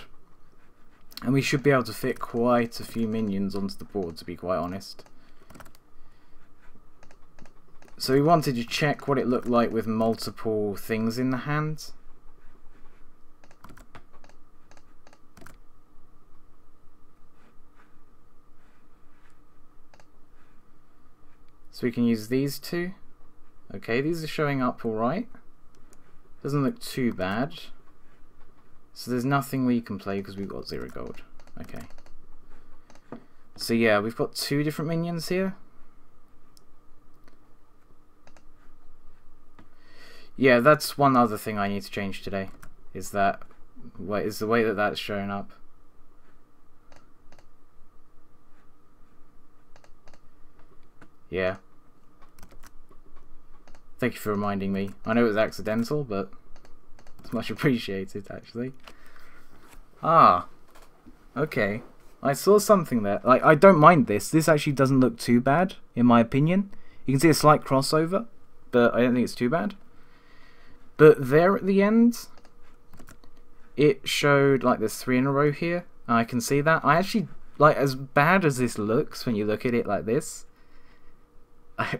A: And we should be able to fit quite a few minions onto the board, to be quite honest. So we wanted to check what it looked like with multiple things in the hand. So we can use these two. Okay, these are showing up alright. Doesn't look too bad. So there's nothing we can play because we've got 0 gold. Okay. So yeah, we've got 2 different minions here. Yeah, that's one other thing I need to change today. Is the way that that's showing up. Yeah. Thank you for reminding me. I know it was accidental, but it's much appreciated, actually. Ah. Okay. I saw something there. Like, I don't mind this. This actually doesn't look too bad, in my opinion. You can see a slight crossover, but I don't think it's too bad. But there at the end, it showed, like, there's 3 in a row here. I can see that. I actually, like, as bad as this looks when you look at it like this,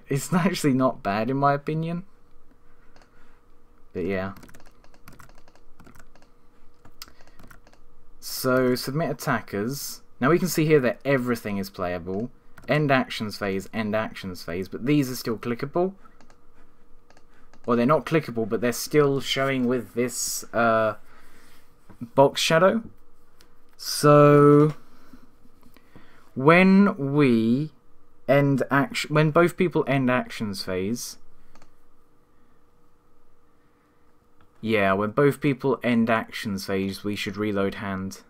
A: it's actually not bad in my opinion. But yeah. So submit attackers. Now we can see here that everything is playable. End actions phase, but these are still clickable. Well, they're not clickable, but they're still showing with this box shadow. So when both people end actions phase, when both people end actions phase, we should reload hand.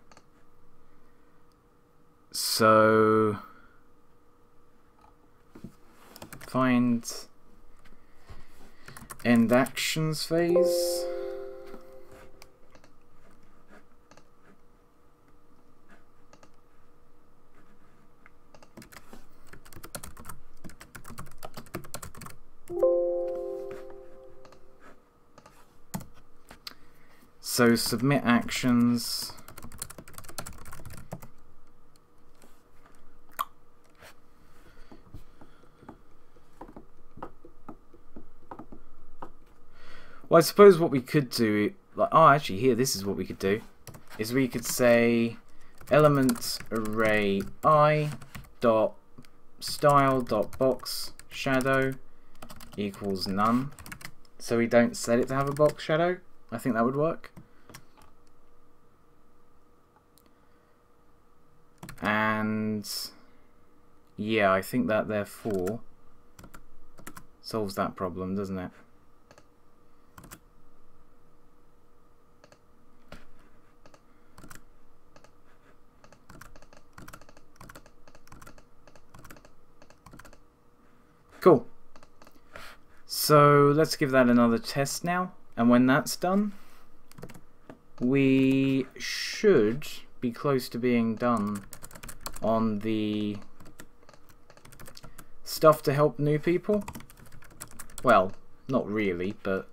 A: So find end actions phase. So submit actions. Well, I suppose what we could do, like, oh, actually here, this is what we could do, is we could say element array I dot style dot box shadow equals none. So we don't set it to have a box shadow. I think that would work. And yeah, I think that therefore solves that problem, doesn't it? Cool. So let's give that another test now. And when that's done, we should be close to being done on the stuff to help new people. Well, not really, but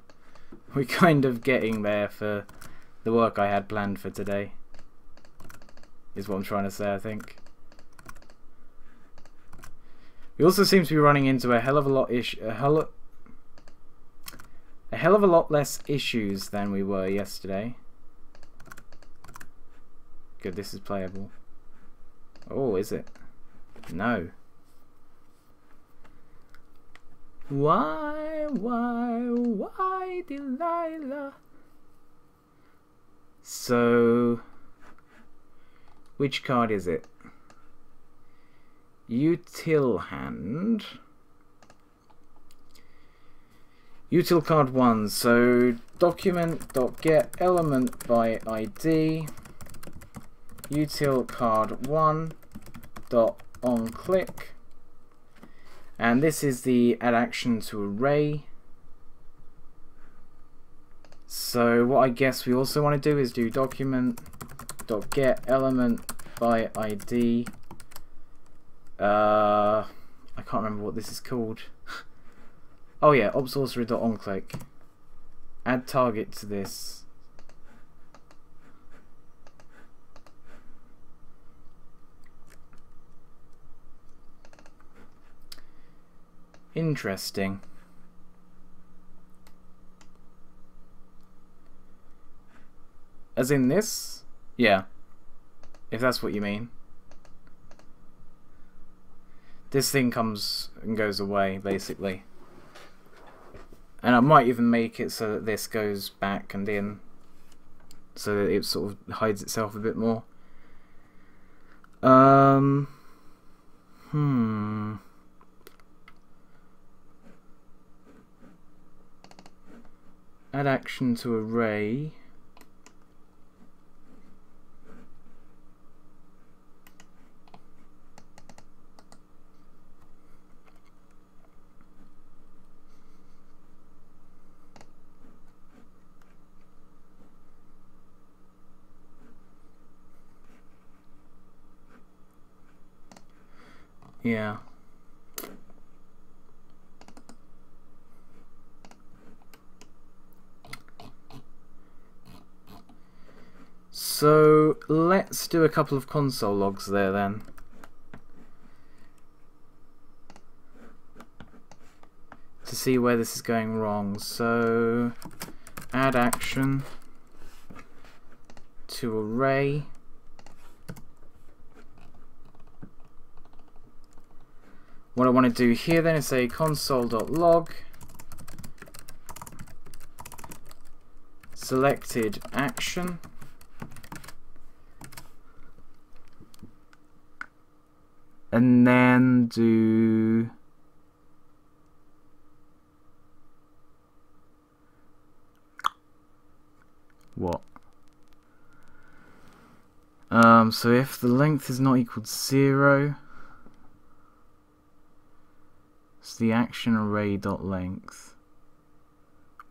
A: we're kind of getting there for the work I had planned for today, is what I'm trying to say, I think. We also seem to be running into a hell of a lot less issues than we were yesterday. Good, this is playable. Oh, is it? No. Why, Delilah? So, which card is it? Util hand. Util card 1. So document.get element by ID. Util card 1 dot on click. And this is the add action to array. So what I guess we also want to do is do document.get element by ID. I can't remember what this is called. Oh yeah, obsorcerer.onClick. Add target to this. Interesting. As in this? Yeah. If that's what you mean. This thing comes and goes away, basically. And I might even make it so that this goes back and in, so that it sort of hides itself a bit more. Add action to array. Yeah. So let's do a couple of console logs there then. To see where this is going wrong. So add action to array. What I want to do here then is say console.log selected action, and then do what? So if the length is not equal to 0, it's the action array dot length.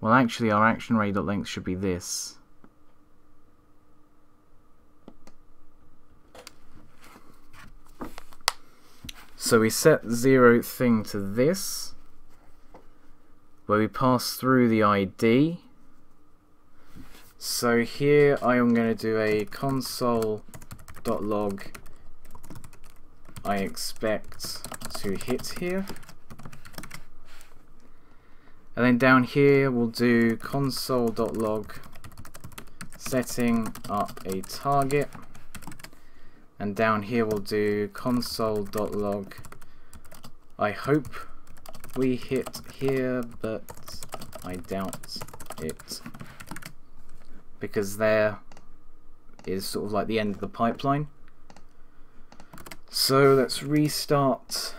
A: Well, actually, our action array dot length should be this. So we set 0th thing to this, where we pass through the ID. So here I am going to do a console.log I expect to hit here. And then down here we'll do console.log setting up a target. And down here we'll do console.log I hope we hit here, but I doubt it, because there is sort of like the end of the pipeline. So let's restart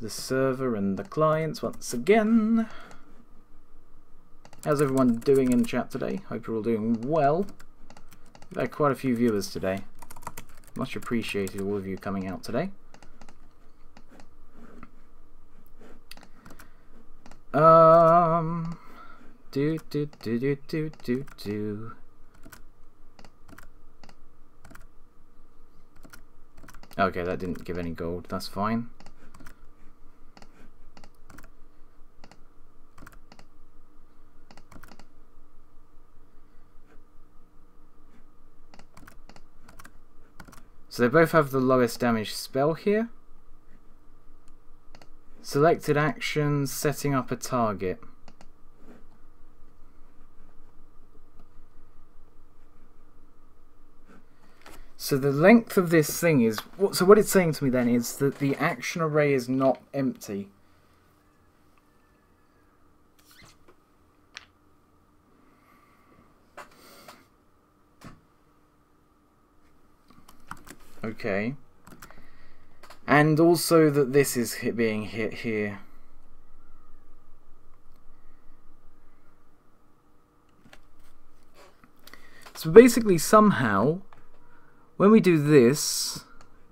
A: the server and the clients once again. How's everyone doing in chat today? Hope you're all doing well. We've had quite a few viewers today. Much appreciated, all of you coming out today. Okay, that didn't give any gold. That's fine. So they both have the lowest damage spell here. Selected actions, setting up a target. So the length of this thing is... So what it's saying to me then is that the action array is not empty. Okay. And also that this is being hit here. So basically somehow, when we do this,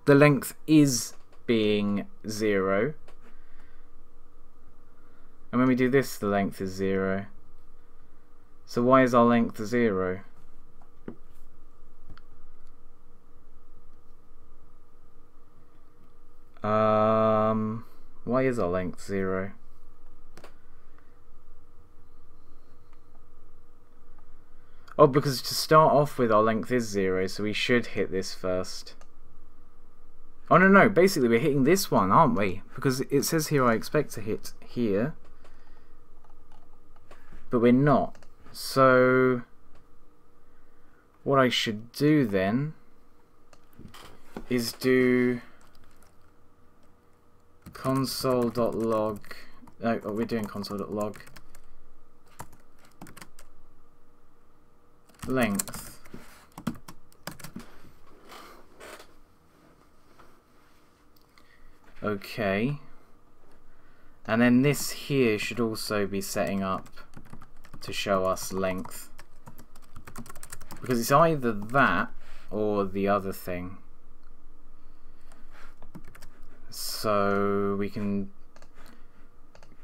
A: the length is being 0. And when we do this, the length is 0. So why is our length 0? Why is our length 0? Oh, because to start off with our length is 0, so we should hit this first. Oh no, basically we're hitting this one, aren't we? Because it says here I expect to hit here, but we're not. So what I should do then is do console.log. Oh, we're doing console.log length. Okay, and then this here should also be setting up to show us length, because it's either that or the other thing. So we can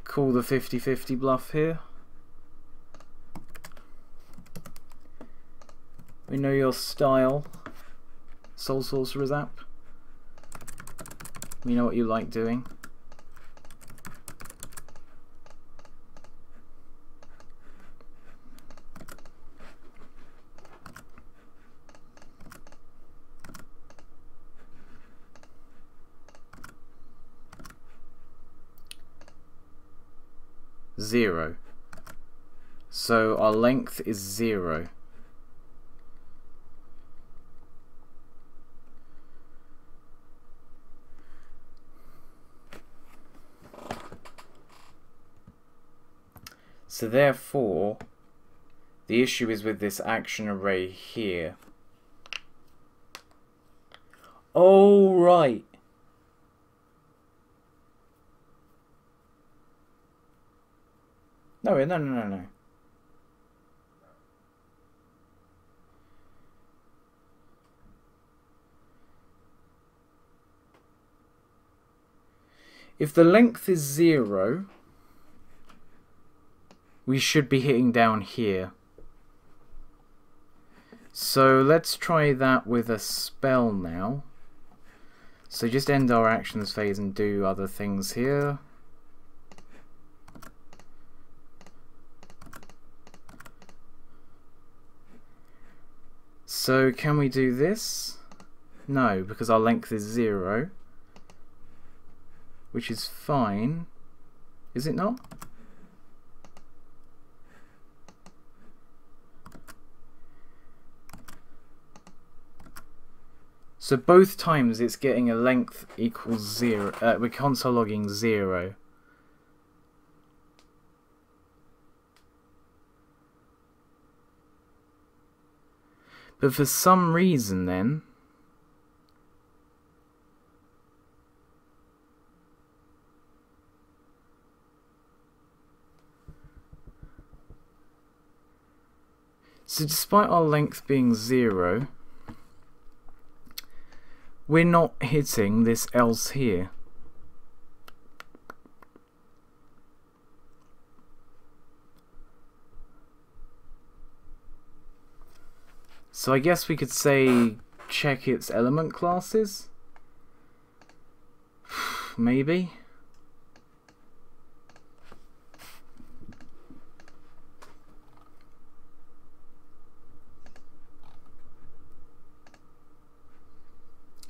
A: call the 50-50 bluff here. We know your style, Soul Sorcerers app. We know what you like doing. Zero. So our length is 0. So therefore, the issue is with this action array here. Oh, right. No. If the length is 0, we should be hitting down here. So let's try that with a spell now. So just end our actions phase and do other things here. So can we do this? No, because our length is 0, which is fine. Is it not? So both times it's getting a length equals 0. We're console logging 0. But for some reason then, so despite our length being 0, we're not hitting this else here. So I guess we could say check its element classes? Maybe?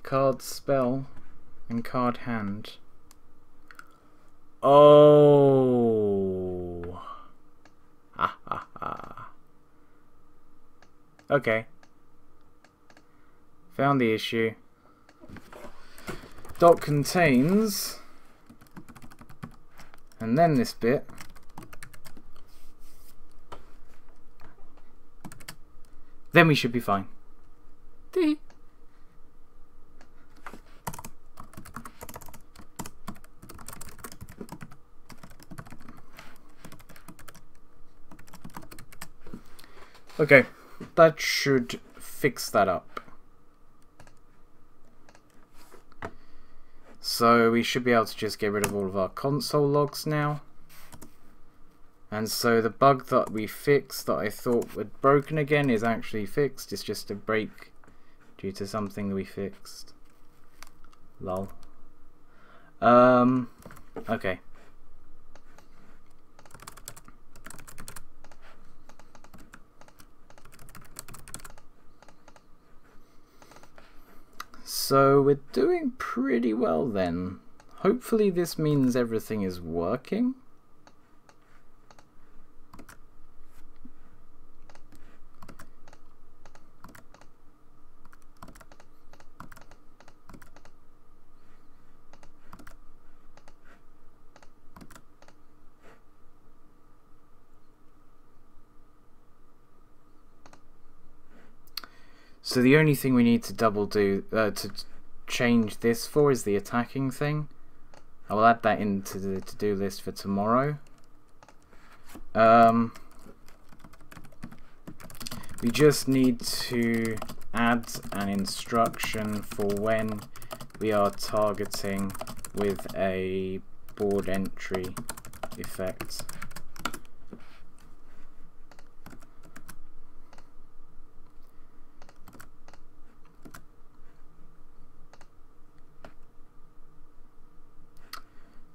A: Card spell and card hand. Oh. Ha ha ha. Okay. Found the issue. Dot contains, and then this bit. Then we should be fine. Dee. Okay, that should fix that up. So we should be able to just get rid of all of our console logs now. And so the bug that we fixed that I thought had broken again is actually fixed. It's just a break due to something we fixed. Lol. Okay. So we're doing pretty well then. Hopefully this means everything is working. So the only thing we need to to change this for is the attacking thing. I will add that into the to-do list for tomorrow. We just need to add an instruction for when we are targeting with a board entry effect.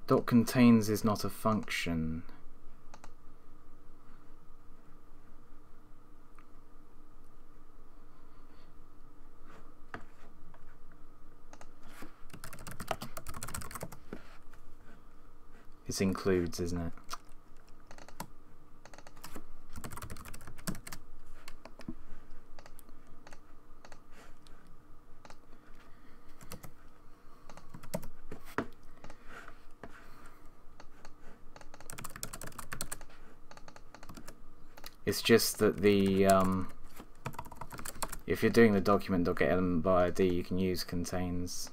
A: Dot contains is not a function. This includes, isn't it? It's just that the if you're doing the document.getElementById, you can use contains.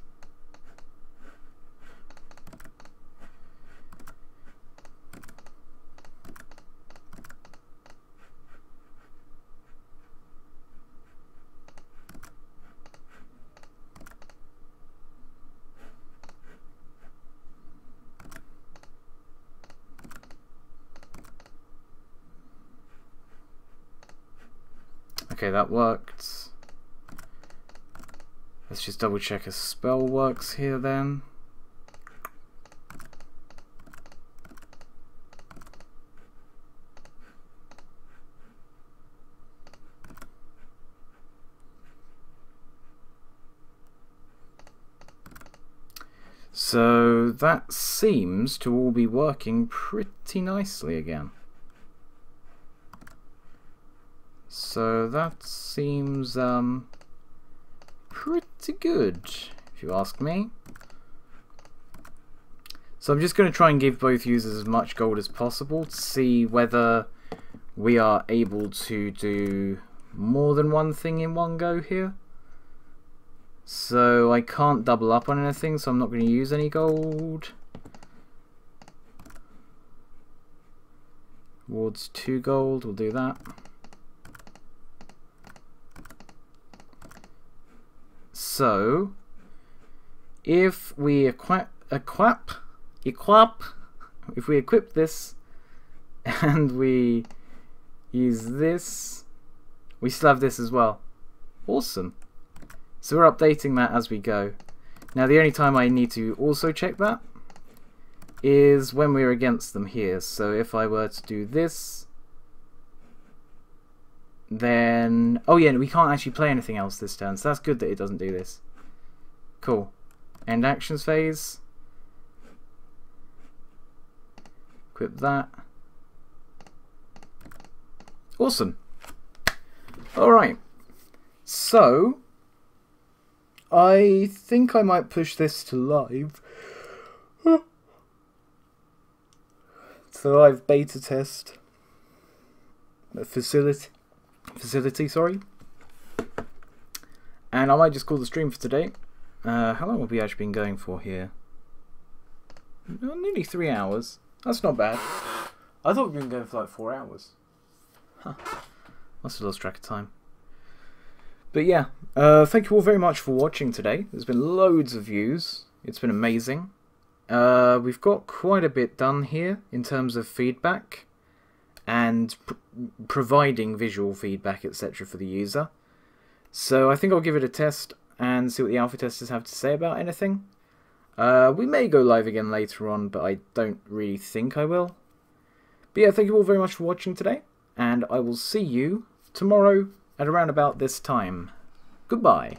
A: Okay, that worked. Let's just double check a spell works here then. So that seems to all be working pretty nicely again. So that seems pretty good, if you ask me. So I'm just going to try and give both users as much gold as possible to see whether we are able to do more than one thing in one go here. So I can't double up on anything, so I'm not going to use any gold. Towards 2 gold, we'll do that. So, if we equip this and we use this, we still have this as well. Awesome. So we're updating that as we go. Now the only time I need to also check that is when we're against them here. So if I were to do this, then oh yeah, we can't actually play anything else this turn, so that's good that it doesn't do this. Cool. End actions phase. Equip that. Awesome. Alright. So I think I might push this to live. It's the live beta test. Facility, sorry. And I might just call the stream for today. How long have we actually been going for here? Nearly 3 hours. That's not bad. I thought we'd been going for like 4 hours. Huh. Must have lost track of time. But yeah, thank you all very much for watching today. There's been loads of views. It's been amazing. We've got quite a bit done here in terms of feedback. and providing visual feedback, etc. for the user. So I think I'll give it a test and see what the alpha testers have to say about anything. We may go live again later on, but I don't really think I will. But yeah, thank you all very much for watching today, and I will see you tomorrow at around about this time. Goodbye.